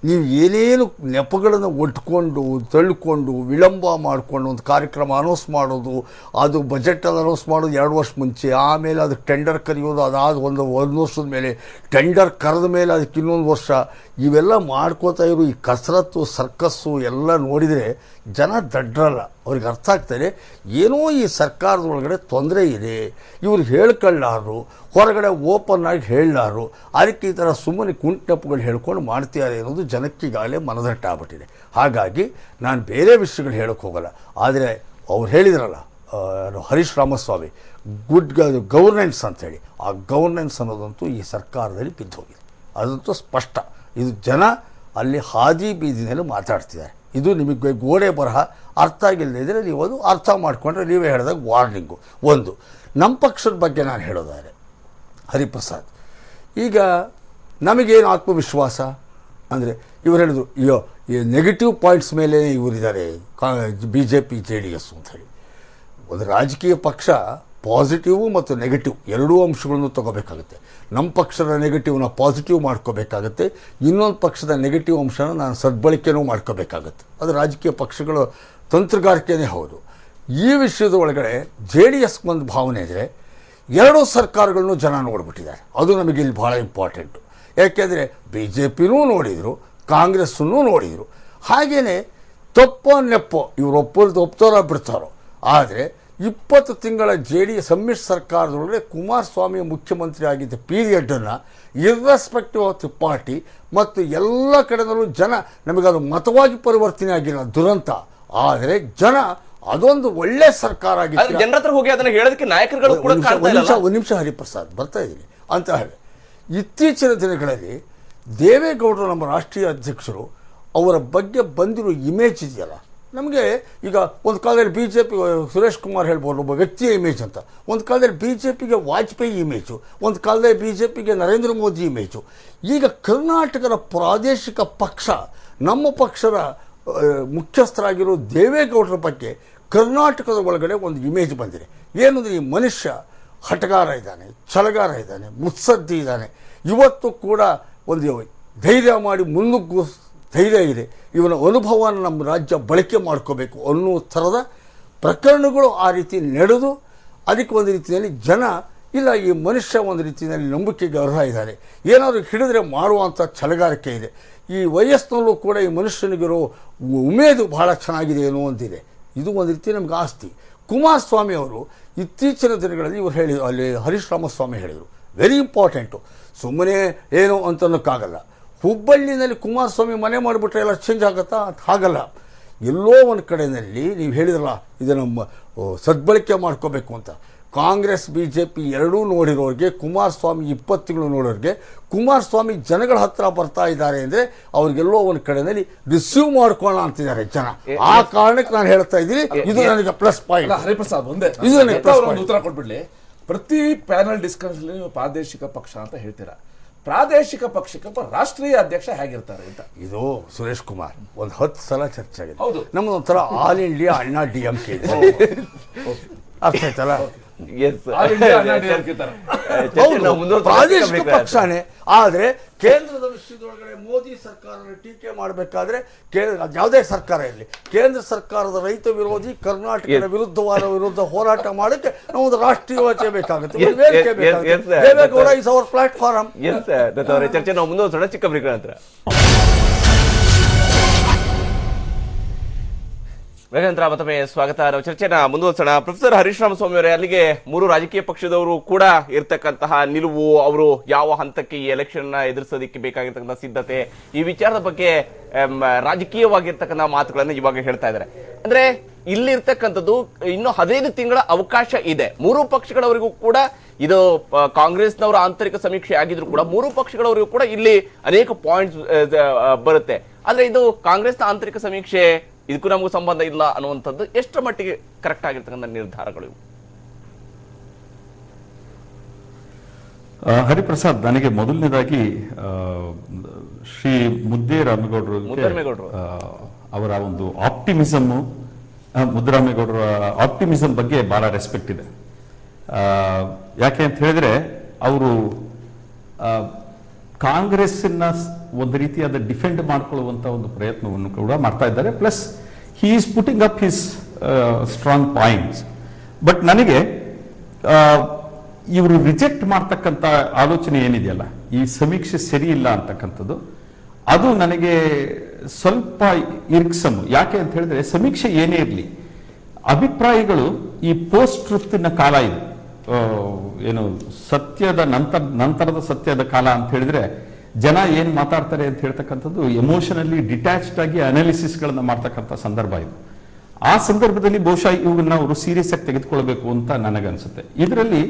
ನೀವು ಏನೇನು ನೆಪಗಳನ್ನು ಒಟ್ಕೊಂಡು ತಳ್ಕೊಂಡು ವಿಳಂಬ ಮಾಡಿಕೊಂಡು ಒಂದು ಕಾರ್ಯಕ್ರಮ ಅನೌನ್ಸ್ ಮಾಡೋದು, ಅದು ಬಜೆಟಲ್ಲಿ ಅನೌನ್ಸ್ ಮಾಡೋದು 2 ವರ್ಷ ಮುಂಚೆ, ಆಮೇಲೆ ಅದಕ್ಕೆ ಟೆಂಡರ್ ಕರೆಯೋದು, ಅದಾದ ಒಂದು ವರ್ಷದ ಮೇಲೆ ಟೆಂಡರ್ ಕರೆದ ಮೇಲೆ ಅದಕ್ಕೆ ಇನ್ನೊಂದು ವರ್ಷ, ಇವೆಲ್ಲ ಮಾಡ್ಕೋತಾ ಇರೋ ಈ ಕಸರತ್ತು ಸರ್ಕಸ್ಸು ಎಲ್ಲ ನೋಡಿದರೆ ಜನ ದಡ್ರಲ್ಲ. ಅವ್ರಿಗೆ ಅರ್ಥ ಆಗ್ತಾರೆ ಏನೋ ಈ ಸರ್ಕಾರದ ಒಳಗಡೆ ತೊಂದರೆ ಇದೆ, ಇವ್ರು ಹೇಳ್ಕೊಳ್ಳಾರು, ಹೊರಗಡೆ ಓಪನ್ ಆಗಿ ಹೇಳಲಾರು, ಅದಕ್ಕೆ ಈ ಥರ ಸುಮ್ಮನೆ ಕುಂಟೆಪ್ಪುಗಳು ಹೇಳ್ಕೊಂಡು ಮಾಡ್ತಿದ್ದಾರೆ ಅನ್ನೋದು ಜನಕ್ಕಿಗಾಗಲೇ ಮನದಟ್ಟಾಗ್ಬಿಟ್ಟಿದೆ. ಹಾಗಾಗಿ ನಾನು ಬೇರೆ ವಿಷಯಗಳು ಹೇಳೋಕ್ಕೆ ಹೋಗಲ್ಲ. ಆದರೆ ಅವ್ರು ಹೇಳಿದ್ರಲ್ಲ ಹರೀಶ್ ರಾಮಸ್ವಾಮಿ, ಗುಡ್ ಗವರ್ನೆನ್ಸ್ ಅಂಥೇಳಿ, ಆ ಗವರ್ನೆನ್ಸ್ ಅನ್ನೋದಂತೂ ಈ ಸರ್ಕಾರದಲ್ಲಿ ಬಿದ್ದೋಗಿದೆ, ಅದಂತೂ ಸ್ಪಷ್ಟ. ಇದು ಜನ ಅಲ್ಲಿ ಹಾದಿ ಬೀದಿನಲ್ಲಿ ಮಾತಾಡ್ತಿದ್ದಾರೆ. ಇದು ನಿಮಗೆ ಗೋಡೆ ಬರಹ ಅರ್ಥ ಆಗಿಲ್ಲದೆ ಇದ್ದರೆ ನೀವು ಅದು ಅರ್ಥ ಮಾಡಿಕೊಂಡ್ರೆ ನೀವೇ ಹೇಳಿದಾಗ ವಾರ್ನಿಂಗು. ಒಂದು, ನಮ್ಮ ಪಕ್ಷದ ಬಗ್ಗೆ ನಾನು ಹೇಳೋದಾದರೆ ಹರಿಪ್ರಸಾದ್, ಈಗ ನಮಗೇನು ಆತ್ಮವಿಶ್ವಾಸ ಅಂದರೆ ಇವರು ಹೇಳಿದ್ರು, ಅಯ್ಯೋ ಈ ನೆಗೆಟಿವ್ ಪಾಯಿಂಟ್ಸ್ ಮೇಲೆ ಇವರಿದ್ದಾರೆ BJP JDS ಅಂತ ಹೇಳಿ. ಒಂದು ರಾಜಕೀಯ ಪಕ್ಷ ಪಾಸಿಟಿವ್ ಮತ್ತು ನೆಗೆಟಿವ್ ಎರಡೂ ಅಂಶಗಳನ್ನು ತಗೋಬೇಕಾಗುತ್ತೆ. ನಮ್ಮ ಪಕ್ಷದ ನೆಗೆಟಿವ್ನ ಪಾಸಿಟಿವ್ ಮಾಡ್ಕೋಬೇಕಾಗತ್ತೆ, ಇನ್ನೊಂದು ಪಕ್ಷದ ನೆಗೆಟಿವ್ ಅಂಶನ ನಾನು ಸದ್ಬಳಕೆನೂ ಮಾಡ್ಕೋಬೇಕಾಗತ್ತೆ. ಅದು ರಾಜಕೀಯ ಪಕ್ಷಗಳ ತಂತ್ರಗಾರಿಕೆನೇ ಹೌದು. ಈ ವಿಷಯದ ಒಳಗಡೆ JDS ಒಂದು ಭಾವನೆ ಇದೆ, ಎರಡೂ ಸರ್ಕಾರಗಳನ್ನು ಜನ ನೋಡ್ಬಿಟ್ಟಿದ್ದಾರೆ. ಅದು ನಮಗೆ ಇಲ್ಲಿ ಭಾಳ ಇಂಪಾರ್ಟೆಂಟು. ಯಾಕೆಂದರೆ BJPನೂ ನೋಡಿದರು, ಕಾಂಗ್ರೆಸ್ಸನ್ನು ನೋಡಿದರು. ಹಾಗೆಯೇ ತಪ್ಪೋ ನೆಪ್ಪೋ ಇವರು ಒಪ್ತಾರೋ ಬಿಡ್ತಾರೋ, ಆದರೆ 20 ತಿಂಗಳ ಸಮ್ಮಿಶ್ರ ಸರ್ಕಾರದೊಳಗಡೆ ಕುಮಾರಸ್ವಾಮಿ ಮುಖ್ಯಮಂತ್ರಿ ಆಗಿದ್ದ ಪೀರಿಯಡನ್ನು ಇರ್ರೆಸ್ಪೆಕ್ಟಿವ್ ಆಫ್ ದಿ ಪಾರ್ಟಿ ಮತ್ತು ಎಲ್ಲ ಕಡೆನಲ್ಲೂ ಜನ ನಮಗದು ಮತವಾಗಿ ಪರಿವರ್ತನೆ ಆಗಿಲ್ಲ, ದುರಂತ. ಆದರೆ ಜನ ಅದೊಂದು ಒಳ್ಳೆ ಸರ್ಕಾರ ಆಗಿತ್ತು. ಜನರ ಹತ್ರ ಹೋಗಿ ಅದನ್ನು ಹೇಳೋದಕ್ಕೆ ನಾಯಕರುಗಳು ಕೂಡ ಒಂದು ನಿಮಿಷ ಹರಿಪ್ರಸಾದ್ ಬರ್ತಾ ಇದ್ದೀನಿ ಅಂತ ಹೇಳಿ. ಇತ್ತೀಚಿನ ದಿನಗಳಲ್ಲಿ ದೇವೇಗೌಡರು ನಮ್ಮ ರಾಷ್ಟ್ರೀಯ ಅಧ್ಯಕ್ಷರು ಅವರ ಬಗ್ಗೆ ಬಂದಿರೋ ಇಮೇಜ್ ಇದೆಯಲ್ಲ, ನಮಗೆ ಈಗ ಒಂದು ಕಾಲದಲ್ಲಿ BJP ಸುರೇಶ್ ಕುಮಾರ್ ಹೇಳ್ಬೋದು ಒಬ್ಬ ವ್ಯಕ್ತಿಯ ಇಮೇಜ್ ಅಂತ, ಒಂದು ಕಾಲದಲ್ಲಿ BJPಗೆ ವಾಜಪೇಯಿ ಇಮೇಜು, ಒಂದು ಕಾಲದಲ್ಲಿ BJPಗೆ ನರೇಂದ್ರ ಮೋದಿ ಇಮೇಜು. ಈಗ ಕರ್ನಾಟಕದ ಪ್ರಾದೇಶಿಕ ಪಕ್ಷ ನಮ್ಮ ಪಕ್ಷದ ಮುಖ್ಯಸ್ಥರಾಗಿರೋ ದೇವೇಗೌಡರ ಬಗ್ಗೆ ಕರ್ನಾಟಕದ ಒಳಗಡೆ ಒಂದು ಇಮೇಜ್ ಬಂದಿದೆ. ಏನಂದರೆ ಈ ಮನುಷ್ಯ ಹಟಗಾರ ಇದ್ದಾನೆ, ಛಲಗಾರ ಇದ್ದಾನೆ, ಮುತ್ಸದ್ದಿ ಇದ್ದಾನೆ, ಇವತ್ತು ಕೂಡ ಒಂದು ಧೈರ್ಯ ಮಾಡಿ ಮುನ್ನುಗ್ಗು ಧೈರ್ಯ ಇದೆ, ಇವನ ಅನುಭವವನ್ನು ನಮ್ಮ ರಾಜ್ಯ ಬಳಕೆ ಮಾಡ್ಕೋಬೇಕು ಅನ್ನೋ ಥರದ ಪ್ರಕರಣಗಳು ಆ ರೀತಿ ನಡೆದು ಅದಕ್ಕೆ ಒಂದು ರೀತಿಯಲ್ಲಿ ಜನ ಇಲ್ಲ ಈ ಮನುಷ್ಯ ಒಂದು ರೀತಿಯಲ್ಲಿ ನಂಬಿಕೆಗೆ ಅರ್ಹ ಇದ್ದಾರೆ, ಏನಾದರೂ ಹಿಡಿದ್ರೆ ಮಾಡುವಂಥ ಛಲಗಾರಿಕೆ ಇದೆ. ಈ ವಯಸ್ಸಿನಲ್ಲೂ ಕೂಡ ಈ ಮನುಷ್ಯನಿಗಿರೋ ಉಮೇದು ಬಹಳ ಚೆನ್ನಾಗಿದೆ ಏನೋ ಅಂತಿದೆ. ಇದು ಒಂದು ರೀತಿ ನಮ್ಗೆ ಆಸ್ತಿ. ಕುಮಾರಸ್ವಾಮಿ ಅವರು ಇತ್ತೀಚಿನ ದಿನಗಳಲ್ಲಿ ಇವರು ಹೇಳಿದರು, ಅಲ್ಲಿ ಹರೀಶ್ ರಾಮಸ್ವಾಮಿ ಹೇಳಿದರು, ವೆರಿ ಇಂಪಾರ್ಟೆಂಟು. ಸುಮ್ಮನೆ ಏನೋ ಅಂತನ್ನೋಕ್ಕಾಗಲ್ಲ. ಹುಬ್ಬಳ್ಳಿನಲ್ಲಿ ಕುಮಾರಸ್ವಾಮಿ ಮನೆ ಮಾಡಿಬಿಟ್ರೆ ಎಲ್ಲ ಚೇಂಜ್ ಆಗುತ್ತಾ? ಹಾಗಲ್ಲ. ಎಲ್ಲೋ ಒಂದು ಕಡೆಯಲ್ಲಿ ನೀವು ಹೇಳಿದ್ರಲ್ಲ ಇದನ್ನು ಸದ್ಬಳಕೆ ಮಾಡ್ಕೋಬೇಕು ಅಂತ. ಕಾಂಗ್ರೆಸ್ BJP ಎರಡೂ ನೋಡಿರೋರಿಗೆ, ಕುಮಾರಸ್ವಾಮಿ 20 ತಿಂಗಳು ನೋಡೋರಿಗೆ, ಕುಮಾರಸ್ವಾಮಿ ಜನಗಳ ಹತ್ರ ಬರ್ತಾ ಇದ್ದಾರೆ ಅಂದರೆ ಅವ್ರಿಗೆಲ್ಲೋ ಒಂದು ಕಡೆಯಲ್ಲಿ ರಿಸೀವ್ ಮಾಡ್ಕೊಳ್ಳೋಣ ಅಂತಿದ್ದಾರೆ ಜನ. ಆ ಕಾರಣಕ್ಕೆ ನಾನು ಹೇಳ್ತಾ ಇದ್ದೀನಿ, ಇದು ನನಗೆ ಪ್ಲಸ್ ಪಾಯಿಂಟ್. ಹರಿಪ್ರಸಾದ್ ಒಂದೇ ಉತ್ತರ ಕೊಟ್ಬಿಡ್ಲಿ. ಪ್ರತಿ ಪ್ಯಾನಲ್ ಡಿಸ್ಕಷನ್ ನೀವು ಪ್ರಾದೇಶಿಕ ಪಕ್ಷ ಅಂತ ಹೇಳ್ತೀರಾ, ಪ್ರಾದೇಶಿಕ ಪಕ್ಷಕ್ಕೆ ರಾಷ್ಟ್ರೀಯ ಅಧ್ಯಕ್ಷ ಹೇಗಿರ್ತಾರೆ ಅಂತ ಇದು ಸುರೇಶ್ ಕುಮಾರ್ ಒಂದು 10 ಸಲ ಚರ್ಚೆ ಆಗಿದೆ. ನಮ್ದು ಒಂಥರ ಆಲ್ ಇಂಡಿಯಾ ಅಣ್ಣಾ DMK ಅರ್ಥ ಆಯ್ತಲ್ಲ. ಪ್ರಾದೇಶಿಕ ಪಕ್ಷನೇ, ಆದರೆ ಕೇಂದ್ರದ ವಿಷಯದೊಳಗಡೆ ಮೋದಿ ಸರ್ಕಾರನ ಟೀಕೆ ಮಾಡಬೇಕಾದ್ರೆ ಯಾವುದೇ ಸರ್ಕಾರ ಇರಲಿ, ಕೇಂದ್ರ ಸರ್ಕಾರದ ರೈತ ವಿರೋಧಿ ಕರ್ನಾಟಕದ ವಿರುದ್ಧ ಹೋರಾಟ ಮಾಡಕ್ಕೆ ನಮ್ಮದು ರಾಷ್ಟ್ರೀಯತೆ ಬೇಕಾಗುತ್ತೆ, ವೇದಿಕೆ ಬೇಕಾಗುತ್ತೆ. Deve Gowda is our platform. ಚರ್ಚೆ ನಾವು ಮುಂದುವರಿಸೋಣ ಚಿಕ್ಕ ಬ್ರೇಕ್ ನಂತರ. ವೇಗಂತರ ಮತ್ತೊಮ್ಮೆ ಸ್ವಾಗತ. ನಾವು ಚರ್ಚೆನ ಮುಂದುವರಿಸೋಣ. ಪ್ರೊಫೆಸರ್ ಹರೀಶ್ ರಾಮಸ್ವಾಮಿ ಅವರೇ, ಅಲ್ಲಿಗೆ 3 ರಾಜಕೀಯ ಪಕ್ಷದವರು ಕೂಡ ಇರ್ತಕ್ಕಂತಹ ನಿಲುವು, ಅವರು ಯಾವ ಹಂತಕ್ಕೆ ಈ ಎಲೆಕ್ಷನ್ ಎದುರಿಸೋದಕ್ಕೆ ಬೇಕಾಗಿರ್ತಕ್ಕಂಥ ಸಿದ್ಧತೆ, ಈ ವಿಚಾರದ ಬಗ್ಗೆ ರಾಜಕೀಯವಾಗಿರ್ತಕ್ಕಂಥ ಮಾತುಗಳನ್ನು ಇವಾಗ ಹೇಳ್ತಾ ಇದ್ದಾರೆ. ಅಂದ್ರೆ ಇಲ್ಲಿರ್ತಕ್ಕಂಥದ್ದು ಇನ್ನು 15 ತಿಂಗಳ ಅವಕಾಶ ಇದೆ 3 ಪಕ್ಷಗಳವರಿಗೂ ಕೂಡ. ಇದು ಕಾಂಗ್ರೆಸ್ನವರ ಆಂತರಿಕ ಸಮೀಕ್ಷೆ ಆಗಿದ್ರು ಕೂಡ 3 ಪಕ್ಷಗಳವರಿಗೂ ಕೂಡ ಇಲ್ಲಿ ಅನೇಕ ಪಾಯಿಂಟ್ಸ್ ಬರುತ್ತೆ. ಆದ್ರೆ ಇದು ಕಾಂಗ್ರೆಸ್ನ ಆಂತರಿಕ ಸಮೀಕ್ಷೆ, ಇದಕ್ಕೂ ನಮಗೂ ಸಂಬಂಧ ಇಲ್ಲ ಅನ್ನುವಂಥದ್ದು ಎಷ್ಟರ ಮಟ್ಟಿಗೆ ಕರೆಕ್ಟ್ ಆಗಿರ್ತಕ್ಕಂಥ ನಿರ್ಧಾರಗಳು? ಹರಿಪ್ರಸಾದ್, ನನಗೆ ಮೊದಲನೇದಾಗಿ ಶ್ರೀ ಮುದ್ದೇರಾಮೇಗೌಡರು ಅವರ ಒಂದು ಆಪ್ಟಿಮಿಸಮ್, ಮುದ್ದರಾಮೇಗೌಡರ ಆಪ್ಟಿಮಿಸಮ್ ಬಗ್ಗೆ ಬಹಳ ರೆಸ್ಪೆಕ್ಟ್ ಇದೆ. ಯಾಕೆ ಅಂತ ಹೇಳಿದ್ರೆ ಅವರು ಕಾಂಗ್ರೆಸ್ನ ಒಂದು ರೀತಿಯಾದ ಡಿಫೆಂಡ್ ಮಾಡ್ಕೊಳ್ಳುವಂತ ಒಂದು ಪ್ರಯತ್ನವನ್ನು ಕೂಡ ಮಾಡ್ತಾ ಇದ್ದಾರೆ. Plus he is putting up his strong points. But ನನಗೆ ಇವರು ರಿಜೆಕ್ಟ್ ಮಾಡ್ತಕ್ಕಂಥ ಆಲೋಚನೆ ಏನಿದೆಯಲ್ಲ, ಈ ಸಮೀಕ್ಷೆ ಸರಿ ಇಲ್ಲ ಅಂತಕ್ಕಂಥದ್ದು, ಅದು ನನಗೆ ಸ್ವಲ್ಪ ಇರ್ಕ್ಸಮ್. ಯಾಕೆ ಅಂತ ಹೇಳಿದ್ರೆ ಸಮೀಕ್ಷೆ ಏನೇ ಇರಲಿ, ಅಭಿಪ್ರಾಯಗಳು ಈ ಪೋಸ್ಟ್ ಟ್ರುತ್ನ ಕಾಲ ಇದೆ, ಏನು ಸತ್ಯದ ನಂತರದ ಸತ್ಯದ ಕಾಲ ಅಂತ ಹೇಳಿದ್ರೆ ಜನ ಏನ್ ಮಾತಾಡ್ತಾರೆ ಅಂತ ಹೇಳ್ತಕ್ಕಂಥದ್ದು ಎಮೋಷನಲಿ ಡಿಟ್ಯಾಚ್ಡ್ ಆಗಿ ಅನಾಲಿಸಿಸ್ಗಳನ್ನ ಮಾಡ್ತಕ್ಕಂಥ ಸಂದರ್ಭ ಇದು. ಆ ಸಂದರ್ಭದಲ್ಲಿ ಬಹುಶಃ ಇವುಗಳನ್ನ ಅವರು ಸೀರಿಯಸ್ ಆಗಿ ತೆಗೆದುಕೊಳ್ಬೇಕು ಅಂತ ನನಗನ್ಸುತ್ತೆ. ಇದರಲ್ಲಿ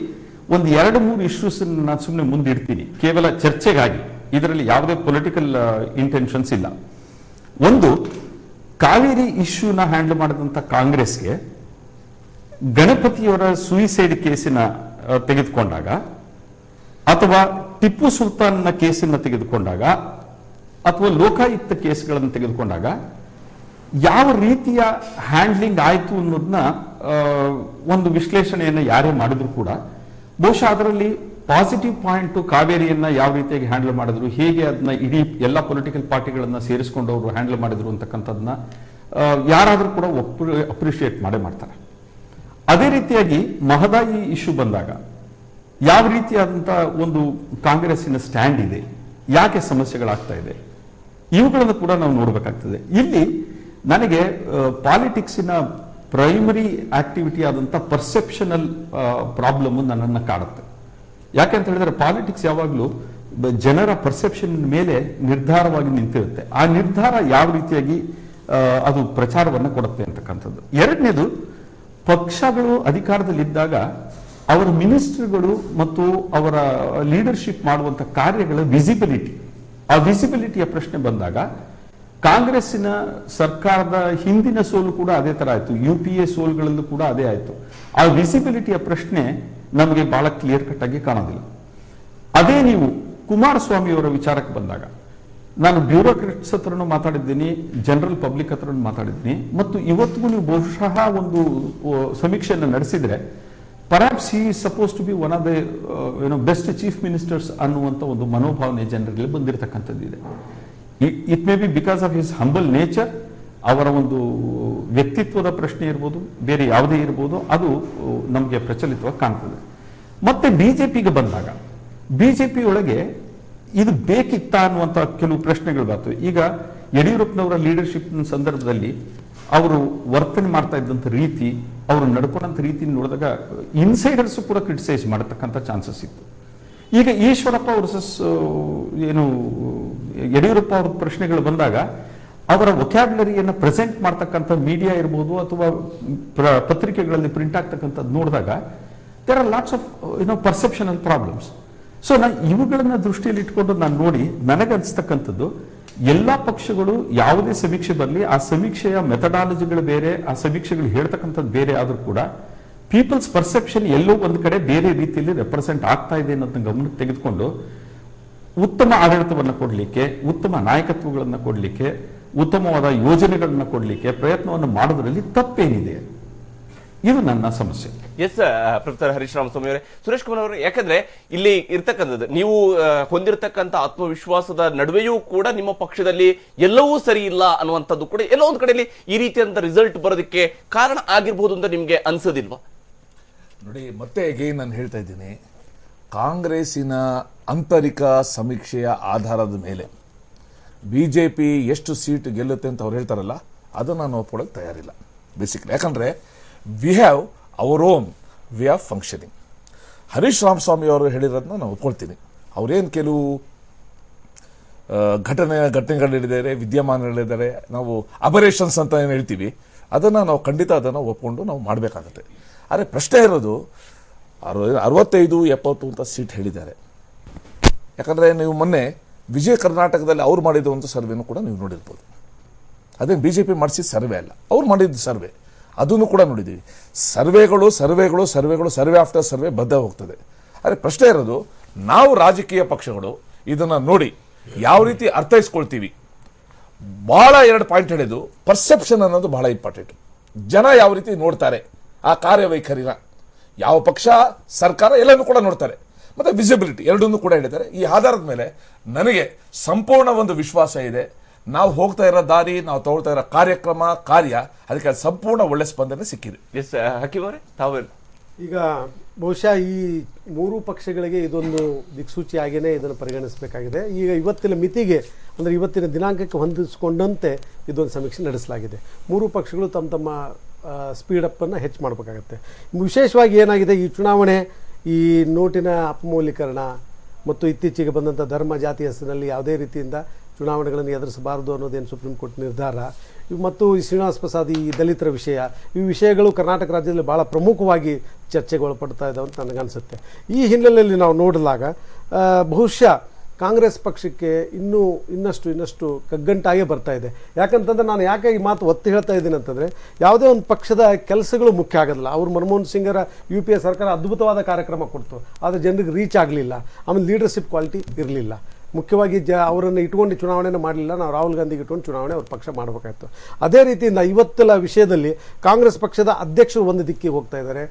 ಒಂದು 2-3 ಇಶ್ಯೂಸ್ ನಾನು ಸುಮ್ಮನೆ ಮುಂದಿಡ್ತೀನಿ ಕೇವಲ ಚರ್ಚೆಗಾಗಿ. ಇದರಲ್ಲಿ ಯಾವುದೇ ಪೊಲಿಟಿಕಲ್ ಇಂಟೆನ್ಷನ್ಸ್ ಇಲ್ಲ. ಒಂದು, ಕಾವೇರಿ ಇಶ್ಯೂನ ಹ್ಯಾಂಡಲ್ ಮಾಡಿದಂತ ಕಾಂಗ್ರೆಸ್ಗೆ ಗಣಪತಿಯವರ ಸೂಯಿಸೈಡ್ ಕೇಸಿನ ತೆಗೆದುಕೊಂಡಾಗ, ಅಥವಾ ಟಿಪ್ಪು ಸುಲ್ತಾನ್ನ ಕೇಸನ್ನ ತೆಗೆದುಕೊಂಡಾಗ, ಅಥವಾ ಲೋಕಾಯುಕ್ತ ಕೇಸ್ಗಳನ್ನು ತೆಗೆದುಕೊಂಡಾಗ ಯಾವ ರೀತಿಯ ಹ್ಯಾಂಡ್ಲಿಂಗ್ ಆಯಿತು ಅನ್ನೋದನ್ನ ಒಂದು ವಿಶ್ಲೇಷಣೆಯನ್ನು ಯಾರೇ ಮಾಡಿದ್ರು ಕೂಡ ಬಹುಶಃ ಅದರಲ್ಲಿ ಪಾಸಿಟಿವ್ ಪಾಯಿಂಟ್ ಕಾವೇರಿಯನ್ನ ಯಾವ ರೀತಿಯಾಗಿ ಹ್ಯಾಂಡಲ್ ಮಾಡಿದ್ರು, ಹೇಗೆ ಅದನ್ನ ಇಡೀ ಎಲ್ಲ ಪೊಲಿಟಿಕಲ್ ಪಾರ್ಟಿಗಳನ್ನ ಸೇರಿಸಿಕೊಂಡು ಅವರು ಹ್ಯಾಂಡಲ್ ಮಾಡಿದ್ರು ಅಂತಕ್ಕಂಥದ್ದನ್ನ ಯಾರಾದ್ರೂ ಕೂಡ ಅಪ್ರಿಶಿಯೇಟ್ ಮಾಡೇ ಮಾಡ್ತಾರೆ. ಅದೇ ರೀತಿಯಾಗಿ ಮಹದಾಯಿ ಇಶ್ಯೂ ಬಂದಾಗ ಯಾವ ರೀತಿಯಾದಂತ ಒಂದು ಕಾಂಗ್ರೆಸ್ಸಿನ ಸ್ಟ್ಯಾಂಡ್ ಇದೆ, ಯಾಕೆ ಸಮಸ್ಯೆಗಳಾಗ್ತಾ ಇದೆ, ಇವುಗಳನ್ನು ಕೂಡ ನಾವು ನೋಡಬೇಕಾಗ್ತದೆ. ಇಲ್ಲಿ ನನಗೆ ಪಾಲಿಟಿಕ್ಸಿನ ಪ್ರೈಮರಿ ಆಕ್ಟಿವಿಟಿ ಆದಂತ ಪರ್ಸೆಪ್ಷನಲ್ ಪ್ರಾಬ್ಲಮ್ ನನ್ನನ್ನು ಕಾಡುತ್ತೆ. ಯಾಕೆಂತ ಹೇಳಿದ್ರೆ ಪಾಲಿಟಿಕ್ಸ್ ಯಾವಾಗಲೂ ಜನರ ಪರ್ಸೆಪ್ಷನ್ ಮೇಲೆ ನಿರ್ಧಾರವಾಗಿ ನಿಂತಿರುತ್ತೆ. ಆ ನಿರ್ಧಾರ ಯಾವ ರೀತಿಯಾಗಿ ಅದು ಪ್ರಚಾರವನ್ನು ಕೊಡುತ್ತೆ ಅಂತಕ್ಕಂಥದ್ದು. ಎರಡನೇದು, ಪಕ್ಷಗಳು ಅಧಿಕಾರದಲ್ಲಿದ್ದಾಗ ಅವರ ಮಿನಿಸ್ಟರ್ಗಳು ಮತ್ತು ಅವರ ಲೀಡರ್ಶಿಪ್ ಮಾಡುವಂತ ಕಾರ್ಯಗಳ ವಿಸಿಬಿಲಿಟಿ, ಆ ವಿಸಿಬಿಲಿಟಿಯ ಪ್ರಶ್ನೆ ಬಂದಾಗ ಕಾಂಗ್ರೆಸ್ಸಿನ ಸರ್ಕಾರದ ಹಿಂದಿನ ಸೋಲು ಕೂಡ ಅದೇ ತರ ಆಯ್ತು, UPA ಸೋಲುಗಳಲ್ಲೂ ಕೂಡ ಅದೇ ಆಯ್ತು. ಆ ವಿಸಿಬಿಲಿಟಿಯ ಪ್ರಶ್ನೆ ನಮಗೆ ಬಹಳ ಕ್ಲಿಯರ್ ಕಟ್ ಆಗಿ ಕಾಣೋದಿಲ್ಲ. ಅದೇ ನೀವು ಕುಮಾರಸ್ವಾಮಿ ಅವರ ವಿಚಾರಕ್ಕೆ ಬಂದಾಗ, ನಾನು ಬ್ಯೂರೋಕ್ರಾಟ್ಸ್ ಹತ್ರನೂ ಮಾತಾಡಿದ್ದೀನಿ, ಜನರಲ್ ಪಬ್ಲಿಕ್ ಹತ್ರನೂ ಮಾತಾಡಿದ್ದೀನಿ, ಮತ್ತು ಇವತ್ತಿಗೂ ನೀವು ಬಹುಶಃ ಒಂದು ಸಮೀಕ್ಷೆಯನ್ನು ನಡೆಸಿದ್ರೆ perhaps he is suppose to be one of the best chief ministers ಅನ್ನುವಂಥ ಒಂದು ಮನೋಭಾವನೆ ಜನರಲ್ಲಿ ಬಂದಿರತಕ್ಕಂಥದ್ದಿದೆ. It may be because of his humble nature, ಅವರ ಒಂದು ವ್ಯಕ್ತಿತ್ವದ ಪ್ರಶ್ನೆ ಇರ್ಬೋದು, ಬೇರೆ ಯಾವುದೇ ಇರ್ಬೋದು, ಅದು ನಮಗೆ ಪ್ರಚಲಿತವಾಗಿ ಕಾಣ್ತದೆ. ಮತ್ತೆ ಬಿಜೆಪಿಗೆ ಬಂದಾಗ ಬಿಜೆಪಿ ಒಳಗೆ ಇದು ಬೇಕಿತ್ತ ಅನ್ನುವಂಥ ಕೆಲವು ಪ್ರಶ್ನೆಗಳು ಬರ್ತವೆ. ಈಗ ಯಡಿಯೂರಪ್ಪನವರ ಲೀಡರ್ಶಿಪ್ ಸಂದರ್ಭದಲ್ಲಿ ಅವರು ವರ್ತನೆ ಮಾಡ್ತಾ ಇದ್ದಂಥ ರೀತಿ, ಅವರು ನಡ್ಕೊಂಡಂಥ ರೀತಿ ನೋಡಿದಾಗ ಇನ್ಸೈಡರ್ಸ್ ಕೂಡ ಕ್ರಿಟಿಸೈಸ್ ಮಾಡತಕ್ಕಂಥ ಚಾನ್ಸಸ್ ಇತ್ತು. ಈಗ ಈಶ್ವರಪ್ಪ ವರ್ಸಸ್ ಏನು ಯಡಿಯೂರಪ್ಪ ಅವ್ರ ಪ್ರಶ್ನೆಗಳು ಬಂದಾಗ ಅವರ ವೊಕ್ಯಾಬ್ಯುಲರಿಯನ್ನು ಪ್ರೆಸೆಂಟ್ ಮಾಡ್ತಕ್ಕಂಥ ಮೀಡಿಯಾ ಇರ್ಬೋದು ಅಥವಾ ಪತ್ರಿಕೆಗಳಲ್ಲಿ ಪ್ರಿಂಟ್ ಆಗ್ತಕ್ಕಂಥದ್ದು ನೋಡಿದಾಗ there are lots of perceptional problems. So ಇವುಗಳನ್ನ ದೃಷ್ಟಿಯಲ್ಲಿ ಇಟ್ಕೊಂಡು ನಾನು ನೋಡಿ ನನಗನ್ಸ್ತಕ್ಕಂಥದ್ದು, ಎಲ್ಲಾ ಪಕ್ಷಗಳು ಯಾವುದೇ ಸಮೀಕ್ಷೆ ಬರಲಿ, ಆ ಸಮೀಕ್ಷೆಯ ಮೆಥಡಾಲಜಿಗಳು ಬೇರೆ, ಆ ಸಮೀಕ್ಷೆಗಳು ಹೇಳ್ತಕ್ಕಂಥದ್ದು ಬೇರೆ ಆದ್ರೂ ಕೂಡ ಪೀಪಲ್ಸ್ ಪರ್ಸೆಪ್ಷನ್ ಎಲ್ಲೋ ಒಂದು ಕಡೆ ಬೇರೆ ರೀತಿಯಲ್ಲಿ ರೆಪ್ರೆಸೆಂಟ್ ಆಗ್ತಾ ಇದೆ ಅನ್ನೋದನ್ನ ಗಮನಕ್ಕೆ ತೆಗೆದುಕೊಂಡು ಉತ್ತಮ ಆಡಳಿತವನ್ನು ಕೊಡಲಿಕ್ಕೆ, ಉತ್ತಮ ನಾಯಕತ್ವಗಳನ್ನು ಕೊಡಲಿಕ್ಕೆ, ಉತ್ತಮವಾದ ಯೋಜನೆಗಳನ್ನ ಕೊಡಲಿಕ್ಕೆ ಪ್ರಯತ್ನವನ್ನು ಮಾಡೋದ್ರಲ್ಲಿ ತಪ್ಪೇನಿದೆ? ಇದು ನನ್ನ ಸಮಸ್ಯೆ. ಎಸ್ ಪ್ರೊಫೆಸರ್ ಹರೀಶ್ ರಾಮಸ್ವಾಮಿ ಅವರೇ, ಸುರೇಶ್ ಕುಮಾರ್ ಅವರೇ, ಯಾಕಂದ್ರೆ ಇಲ್ಲಿ ಇರ್ತಕ್ಕಂಥದ್ದು ನೀವು ಹೊಂದಿರತಕ್ಕಂಥ ಆತ್ಮವಿಶ್ವಾಸದ ನಡುವೆಯೂ ಕೂಡ ನಿಮ್ಮ ಪಕ್ಷದಲ್ಲಿ ಎಲ್ಲವೂ ಸರಿ ಇಲ್ಲ ಅನ್ನುವಂಥದ್ದು ಕೂಡ ಎಲ್ಲೋ ಒಂದು ಕಡೆಯಲ್ಲಿ ಈ ರೀತಿಯಾದಂಥ ರಿಸಲ್ಟ್ ಬರೋದಕ್ಕೆ ಕಾರಣ ಆಗಿರ್ಬೋದು ಅಂತ ನಿಮ್ಗೆ ಅನ್ಸೋದಿಲ್ವಾ? ನೋಡಿ, ಮತ್ತೆ ಅಗೇನ್ ನಾನು ಹೇಳ್ತಾ ಇದ್ದೀನಿ, ಕಾಂಗ್ರೆಸ್ಸಿನ ಆಂತರಿಕ ಸಮೀಕ್ಷೆಯ ಆಧಾರದ ಮೇಲೆ ಬಿಜೆಪಿ ಎಷ್ಟು ಸೀಟ್ ಗೆಲ್ಲುತ್ತೆ ಅಂತ ಅವ್ರು ಹೇಳ್ತಾರಲ್ಲ, ಅದನ್ನು ನಾನು ಒಪ್ಕೊಳ್ಳೋಕೆ ತಯಾರಿಲ್ಲ ಬೇಸಿಕಲಿ. ಯಾಕಂದ್ರೆ we have our own way of functioning. Harish Ramaswamy ಅವರು ಹೇಳಿರೋದನ್ನ ನಾನು ಒಪ್ಕೊಳ್ತೀನಿ. ಅವ್ರೇನು ಕೆಲವು ಘಟನೆಗಳಿದ್ದಾರೆ, ವಿದ್ಯಮಾನಗಳಿದ್ದಾರೆ, ನಾವು ಅಬರೇಷನ್ಸ್ ಅಂತ ಏನು ಹೇಳ್ತೀವಿ, ಅದನ್ನು ನಾವು ಖಂಡಿತ ಅದನ್ನು ಒಪ್ಕೊಂಡು ನಾವು ಮಾಡಬೇಕಾಗತ್ತೆ. ಆದರೆ ಪ್ರಶ್ನೆ ಇರೋದು 65-70 ಅಂತ ಸೀಟ್ ಹೇಳಿದ್ದಾರೆ. ಯಾಕಂದರೆ ನೀವು ಮೊನ್ನೆ ವಿಜಯ ಕರ್ನಾಟಕದಲ್ಲಿ ಅವ್ರು ಮಾಡಿದ ಒಂದು ಸರ್ವೆನೂ ಕೂಡ ನೀವು ನೋಡಿರ್ಬೋದು. ಅದೇನು ಬಿ ಜೆ ಪಿ ಮಾಡಿಸಿದ ಸರ್ವೆ ಅಲ್ಲ, ಅವ್ರು ಮಾಡಿದ ಸರ್ವೆ, ಅದನ್ನು ಕೂಡ ನೋಡಿದ್ದೀವಿ. ಸರ್ವೆ ಆಫ್ಟರ್ ಸರ್ವೆ ಬದ್ಧ ಹೋಗ್ತದೆ. ಆದರೆ ಪ್ರಶ್ನೆ ಇರೋದು, ನಾವು ರಾಜಕೀಯ ಪಕ್ಷಗಳು ಇದನ್ನು ನೋಡಿ ಯಾವ ರೀತಿ ಅರ್ಥೈಸ್ಕೊಳ್ತೀವಿ. ಬಹಳ 2 ಪಾಯಿಂಟ್ ಹೇಳಿದ್ದು, ಪರ್ಸೆಪ್ಷನ್ ಅನ್ನೋದು ಬಹಳ ಇಂಪಾರ್ಟೆಂಟ್. ಜನ ಯಾವ ರೀತಿ ನೋಡ್ತಾರೆ ಆ ಕಾರ್ಯವೈಖರಿನ, ಯಾವ ಪಕ್ಷ ಸರ್ಕಾರ ಎಲ್ಲನೂ ಕೂಡ ನೋಡ್ತಾರೆ, ಮತ್ತೆ ವಿಸಿಬಿಲಿಟಿ ಎರಡನ್ನೂ ಕೂಡ ಹೇಳಿದ್ದಾರೆ. ಈ ಆಧಾರದ ಮೇಲೆ ನನಗೆ ಸಂಪೂರ್ಣ ಒಂದು ವಿಶ್ವಾಸ ಇದೆ. ನಾವು ಹೋಗ್ತಾ ಇರೋ ದಾರಿ, ನಾವು ತಗೊಳ್ತಾ ಇರೋ ಕಾರ್ಯ ಅದಕ್ಕೆ ಸಂಪೂರ್ಣ ಒಳ್ಳೆ ಸ್ಪಂದನೆ ಸಿಕ್ಕಿದೆ. ಎಸ್ ಹಕೀಮ್ ಅವರೇ, ತಾವೇನು? ಈಗ ಬಹುಶಃ ಈ 3 ಪಕ್ಷಗಳಿಗೆ ಇದೊಂದು ದಿಕ್ಸೂಚಿಯಾಗಿಯೇ ಇದನ್ನು ಪರಿಗಣಿಸಬೇಕಾಗಿದೆ. ಈಗ ಇವತ್ತಿನ ಮಿತಿಗೆ, ಅಂದರೆ ಇವತ್ತಿನ ದಿನಾಂಕಕ್ಕೆ ಹೊಂದಿಸಿಕೊಂಡಂತೆ ಇದೊಂದು ಸಮೀಕ್ಷೆ ನಡೆಸಲಾಗಿದೆ. 3 ಪಕ್ಷಗಳು ತಮ್ಮ ಸ್ಪೀಡಪ್ಪನ್ನು ಹೆಚ್ಚು ಮಾಡಬೇಕಾಗತ್ತೆ. ವಿಶೇಷವಾಗಿ ಏನಾಗಿದೆ, ಈ ಚುನಾವಣೆ, ಈ ನೋಟಿನ ಅಪಮೌಲ್ಯೀಕರಣ ಮತ್ತು ಇತ್ತೀಚೆಗೆ ಬಂದಂಥ ಧರ್ಮ ಜಾತಿ ಹೆಸರಿನಲ್ಲಿ ಯಾವುದೇ ರೀತಿಯಿಂದ ಚುನಾವಣೆಗಳನ್ನು ಎದುರಿಸಬಾರದು ಅನ್ನೋದೇನು ಸುಪ್ರೀಂ ಕೋರ್ಟ್ ನಿರ್ಧಾರ, ಮತ್ತು ಈ ಶ್ರೀನಿವಾಸ್ ಪ್ರಸಾದ್ ಈ ದಲಿತರ ವಿಷಯ, ಈ ವಿಷಯಗಳು ಕರ್ನಾಟಕ ರಾಜ್ಯದಲ್ಲಿ ಭಾಳ ಪ್ರಮುಖವಾಗಿ ಚರ್ಚೆಗೆ ಒಳಪಡ್ತಾ ಇದ್ದಾವೆ ಅಂತ ನನಗನ್ಸುತ್ತೆ. ಈ ಹಿನ್ನೆಲೆಯಲ್ಲಿ ನಾವು ನೋಡಿದಾಗ ಬಹುಶಃ ಕಾಂಗ್ರೆಸ್ ಪಕ್ಷಕ್ಕೆ ಇನ್ನಷ್ಟು ಕಗ್ಗಂಟಾಗೇ ಬರ್ತಾ ಇದೆ. ಯಾಕಂತಂದ್ರೆ ನಾನು ಯಾಕೆ ಈ ಮಾತು ಒತ್ತಿ ಹೇಳ್ತಾ ಇದ್ದೀನಿ ಅಂತಂದರೆ, ಯಾವುದೇ ಒಂದು ಪಕ್ಷದ ಕೆಲಸಗಳು ಮುಖ್ಯ ಆಗೋದಿಲ್ಲ. ಅವರು ಮನಮೋಹನ್ ಸಿಂಗರ UPA ಸರ್ಕಾರ ಅದ್ಭುತವಾದ ಕಾರ್ಯಕ್ರಮ ಕೊಡ್ತು, ಆದರೆ ಜನರಿಗೆ ರೀಚ್ ಆಗಲಿಲ್ಲ. ಆಮೇಲೆ ಲೀಡರ್ಶಿಪ್ ಕ್ವಾಲಿಟಿ ಇರಲಿಲ್ಲ. ಮುಖ್ಯವಾಗಿ ಅವರನ್ನು ಇಟ್ಕೊಂಡು ಚುನಾವಣೆಯನ್ನು ಮಾಡಲಿಲ್ಲ. ನಾವು ರಾಹುಲ್ ಗಾಂಧಿಗೆ ಇಟ್ಕೊಂಡು ಚುನಾವಣೆ ಅವ್ರ ಪಕ್ಷ ಮಾಡಬೇಕಾಯ್ತು. ಅದೇ ರೀತಿಯಿಂದ ಇವತ್ತೆಲ್ಲ ವಿಷಯದಲ್ಲಿ ಕಾಂಗ್ರೆಸ್ ಪಕ್ಷದ ಅಧ್ಯಕ್ಷರು ಒಂದು ದಿಕ್ಕಿಗೆ ಹೋಗ್ತಾ ಇದ್ದಾರೆ,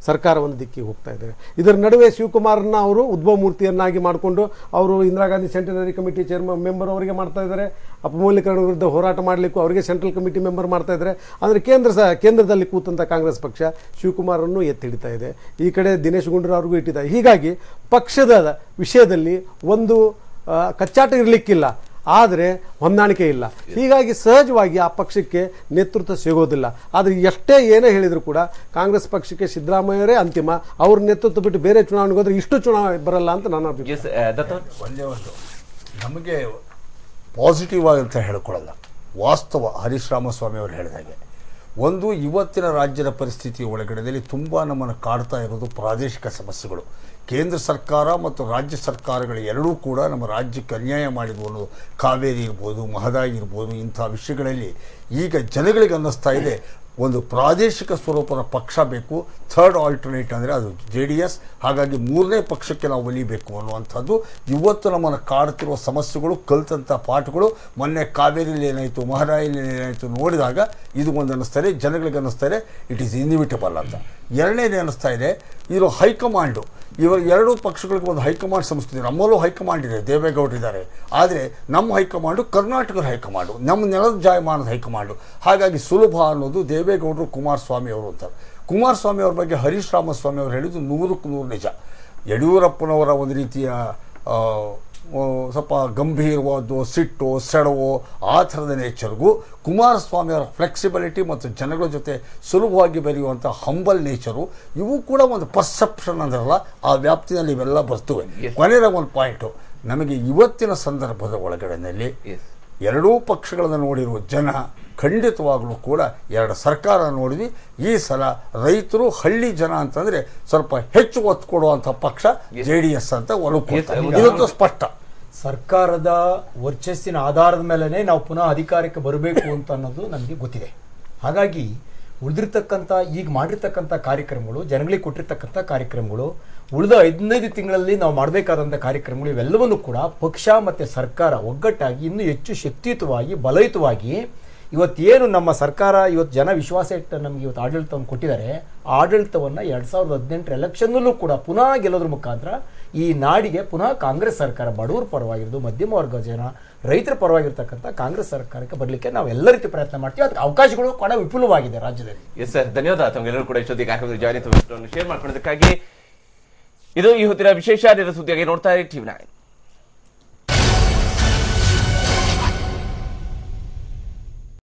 ಸರ್ಕಾರ ಒಂದು ದಿಕ್ಕಿಗೆ ಹೋಗ್ತಾ ಇದ್ದಾರೆ. ಇದರ ನಡುವೆ ಶಿವಕುಮಾರ್ನ ಅವರು ಉದ್ಭವ ಮೂರ್ತಿಯನ್ನಾಗಿ ಮಾಡಿಕೊಂಡು ಅವರು Indira Gandhi centenary committee member ಅವರಿಗೆ ಮಾಡ್ತಾ ಇದ್ದಾರೆ. ಅಪಮೌಲ್ಯೀಕರಣ ವಿರುದ್ಧ ಹೋರಾಟ ಮಾಡಲಿಕ್ಕೂ ಅವರಿಗೆ ಸೆಂಟ್ರಲ್ ಕಮಿಟಿ ಮೆಂಬರ್ ಮಾಡ್ತಾ ಇದ್ದಾರೆ. ಅಂದರೆ ಕೇಂದ್ರದಲ್ಲಿ ಕೂತಂಥ ಕಾಂಗ್ರೆಸ್ ಪಕ್ಷ ಶಿವಕುಮಾರನ್ನು ಎತ್ತಿ ಹಿಡಿತಾ ಇದೆ. ಈ ಕಡೆ ದಿನೇಶ್ ಗುಂಡೂರಾವ್ ಅವ್ರಿಗೂ ಇಟ್ಟಿದ್ದಾರೆ. ಹೀಗಾಗಿ ಪಕ್ಷದ ವಿಷಯದಲ್ಲಿ ಒಂದು ಕಚ್ಚಾಟ ಇರಲಿಕ್ಕಿಲ್ಲ, ಆದರೆ ಹೊಂದಾಣಿಕೆ ಇಲ್ಲ. ಹೀಗಾಗಿ ಸಹಜವಾಗಿ ಆ ಪಕ್ಷಕ್ಕೆ ನೇತೃತ್ವ ಸಿಗೋದಿಲ್ಲ. ಆದರೆ ಎಷ್ಟೇ ಏನೇ ಹೇಳಿದರೂ ಕೂಡ ಕಾಂಗ್ರೆಸ್ ಪಕ್ಷಕ್ಕೆ ಸಿದ್ದರಾಮಯ್ಯವರೇ ಅಂತಿಮ. ಅವ್ರ ನೇತೃತ್ವ ಬಿಟ್ಟು ಬೇರೆ ಚುನಾವಣೆಗೆ ಹೋದ್ರೆ ಇಷ್ಟು ಚುನಾವಣೆ ಬರಲ್ಲ ಅಂತ ನಾನು ಒಂದೇ ಒಂದು ನಮಗೆ ಪಾಸಿಟಿವ್ ಆಗಂತ ಹೇಳ್ಕೊಳ್ಳಲ್ಲ. ವಾಸ್ತವ ಹರೀಶ್ ರಾಮಸ್ವಾಮಿ ಅವರು ಹೇಳಿದಾಗೆ, ಒಂದು ಇವತ್ತಿನ ರಾಜ್ಯದ ಪರಿಸ್ಥಿತಿ ಒಳಗಡೆಯಲ್ಲಿ ತುಂಬ ನಮ್ಮನ್ನು ಕಾಡ್ತಾ ಇರೋದು ಪ್ರಾದೇಶಿಕ ಸಮಸ್ಯೆಗಳು. ಕೇಂದ್ರ ಸರ್ಕಾರ ಮತ್ತು ರಾಜ್ಯ ಸರ್ಕಾರಗಳು ಎರಡೂ ಕೂಡ ನಮ್ಮ ರಾಜ್ಯಕ್ಕೆ ಅನ್ಯಾಯ ಮಾಡಿದ್ವು ಅನ್ನೋದು, ಕಾವೇರಿ ಇರ್ಬೋದು, ಮಹದಾಯಿ ಇರ್ಬೋದು, ಇಂಥ ವಿಷಯಗಳಲ್ಲಿ ಈಗ ಜನಗಳಿಗೆ ಅನ್ನಿಸ್ತಾ ಇದೆ ಒಂದು ಪ್ರಾದೇಶಿಕ ಸ್ವರೂಪದ ಪಕ್ಷ ಬೇಕು. ಥರ್ಡ್ ಆಲ್ಟರ್ನೇಟ್ ಅಂದರೆ ಅದು JDS. ಹಾಗಾಗಿ 3ನೇ ಪಕ್ಷಕ್ಕೆ ನಾವು ಒಲಿಬೇಕು ಅನ್ನುವಂಥದ್ದು ಇವತ್ತು ನಮ್ಮನ್ನು ಕಾಡ್ತಿರುವ ಸಮಸ್ಯೆಗಳು, ಕಲಿತಂಥ ಪಾಠಗಳು. ಮೊನ್ನೆ ಕಾವೇರಿಯಲ್ಲಿ ಏನಾಯಿತು, ಮಹದಾಯಿಯಲ್ಲಿ ಏನಾಯಿತು ನೋಡಿದಾಗ ಇದು ಒಂದು ಅನ್ನಿಸ್ತಾರೆ, ಜನಗಳಿಗೆ ಅನ್ನಿಸ್ತಾರೆ ಇಟ್ ಈಸ್ ಇನ್ವಿಟಬಲ್ ಅಂತ. ಎರಡನೇದು ಅನ್ನಿಸ್ತಾ ಇದೆ, ಇದು ಹೈಕಮಾಂಡು. ಇವರು ಎರಡೂ ಪಕ್ಷಗಳಿಗೆ ಒಂದು ಹೈಕಮಾಂಡ್ ಸಂಸ್ಥೆ. ನಮ್ಮಲ್ಲೂ ಹೈಕಮಾಂಡ್ ಇದೆ, ದೇವೇಗೌಡರಿದ್ದಾರೆ. ಆದರೆ ನಮ್ಮ ಹೈಕಮಾಂಡು ಕರ್ನಾಟಕದ ಹೈಕಮಾಂಡು, ನಮ್ಮ ನೆಲದ ಜಾಯಮಾನದ ಹೈಕಮಾಂಡು. ಹಾಗಾಗಿ ಸುಲಭ ಅನ್ನೋದು ದೇವೇಗೌಡರು, ಕುಮಾರಸ್ವಾಮಿ ಅವರು ಅಂತಾರೆ. ಕುಮಾರಸ್ವಾಮಿ ಅವ್ರ ಬಗ್ಗೆ ಹರೀಶ್ ರಾಮಸ್ವಾಮಿ ಅವರು ಹೇಳಿದ್ದು 100ಕ್ಕೆ 100 ನಿಜ. ಯಡಿಯೂರಪ್ಪನವರ ಒಂದು ರೀತಿಯ ಸ್ವಲ್ಪ ಗಂಭೀರವಾದ ಸಿಟ್ಟು, ಸೆಡವು, ಆ ಥರದ ನೇಚರ್ಗೂ ಕುಮಾರಸ್ವಾಮಿ ಅವರ ಫ್ಲೆಕ್ಸಿಬಿಲಿಟಿ ಮತ್ತು ಜನಗಳ ಜೊತೆ ಸುಲಭವಾಗಿ ಬೆರೆಯುವಂಥ ಹಂಬಲ್ ನೇಚರು, ಇವು ಕೂಡ ಒಂದು ಪರ್ಸೆಪ್ಷನ್ ಅಂದ್ರಲ್ಲ, ಆ ವ್ಯಾಪ್ತಿನಲ್ಲಿ ಇವೆಲ್ಲ ಬರ್ತವೆ. ಕೊನೆಯ ಒಂದು ಪಾಯಿಂಟು, ನಮಗೆ ಇವತ್ತಿನ ಸಂದರ್ಭದ ಒಳಗಡೆಯಲ್ಲಿ ಎರಡೂ ಪಕ್ಷಗಳನ್ನು ನೋಡಿರುವ ಜನ ಖಂಡಿತವಾಗಲೂ ಕೂಡ ಎರಡು ಸರ್ಕಾರ ನೋಡಿದ್ವಿ. ಈ ಸಲ ರೈತರು, ಹಳ್ಳಿ ಜನ ಅಂತಂದ್ರೆ ಸ್ವಲ್ಪ ಹೆಚ್ಚು ಒತ್ತು ಕೊಡುವಂಥ ಪಕ್ಷ JDS ಅಂತ ಒಲವು ಸ್ಪಷ್ಟ. ಸರ್ಕಾರದ ವರ್ಚಸ್ಸಿನ ಆಧಾರದ ಮೇಲೇ ನಾವು ಪುನಃ ಅಧಿಕಾರಕ್ಕೆ ಬರಬೇಕು ಅಂತ ಅನ್ನೋದು ನಮಗೆ ಗೊತ್ತಿದೆ. ಹಾಗಾಗಿ ಉಳಿದಿರ್ತಕ್ಕಂಥ ಈಗ ಮಾಡಿರ್ತಕ್ಕಂಥ ಕಾರ್ಯಕ್ರಮಗಳು, ಜನಗಳಿಗೆ ಕೊಟ್ಟಿರ್ತಕ್ಕಂಥ ಕಾರ್ಯಕ್ರಮಗಳು, ಉಳಿದ 15 ತಿಂಗಳಲ್ಲಿ ನಾವು ಮಾಡಬೇಕಾದಂಥ ಕಾರ್ಯಕ್ರಮಗಳು, ಇವೆಲ್ಲವನ್ನು ಕೂಡ ಪಕ್ಷ ಮತ್ತು ಸರ್ಕಾರ ಒಗ್ಗಟ್ಟಾಗಿ ಇನ್ನೂ ಹೆಚ್ಚು ಶಕ್ತಿಯುತವಾಗಿ, ಬಲಯುತವಾಗಿ ಇವತ್ತೇನು ನಮ್ಮ ಸರ್ಕಾರ ಇವತ್ತು ಜನ ವಿಶ್ವಾಸ ಇಟ್ಟು ನಮ್ಗೆ ಇವತ್ತು ಆಡಳಿತವನ್ನು ಕೊಟ್ಟಿದ್ದಾರೆ, ಆಡಳಿತವನ್ನ 2018 ಎಲೆಕ್ಷನ್ನಲ್ಲೂ ಕೂಡ ಪುನಃ ಗೆಲ್ಲೋದ್ರ ಮುಖಾಂತರ ಈ ನಾಡಿಗೆ ಪುನಃ ಕಾಂಗ್ರೆಸ್ ಸರ್ಕಾರ, ಬಡವರ ಪರವಾಗಿರೋದು, ಮಧ್ಯಮ ವರ್ಗ ಜನ, ರೈತರ ಪರವಾಗಿರ್ತಕ್ಕಂಥ ಕಾಂಗ್ರೆಸ್ ಸರ್ಕಾರಕ್ಕೆ ಬರಲಿಕ್ಕೆ ನಾವು ಎಲ್ಲ ರೀತಿ ಪ್ರಯತ್ನ ಮಾಡ್ತೀವಿ. ಅದಕ್ಕೆ ಅವಕಾಶಗಳು ಕೂಡ ವಿಪುಲವಾಗಿದೆ ರಾಜ್ಯದಲ್ಲಿ. ಎಸ್ ಸರ್, ಧನ್ಯವಾದ ತಮಗೆಲ್ಲರೂ ಕೂಡ ಇಷ್ಟೊತ್ತಿಗೆ ಕಾರ್ಯಕ್ರಮದಲ್ಲಿ ಜಾಯಿನ್ ಶೇರ್ ಮಾಡ್ಕೊಳ್ಳೋದಕ್ಕಾಗಿ. ಇದು ಈ ಹೊತ್ತಿನ ವಿಶೇಷ ಸುದ್ದಿಯಾಗಿ ನೋಡ್ತಾ ಇರಿ TV9.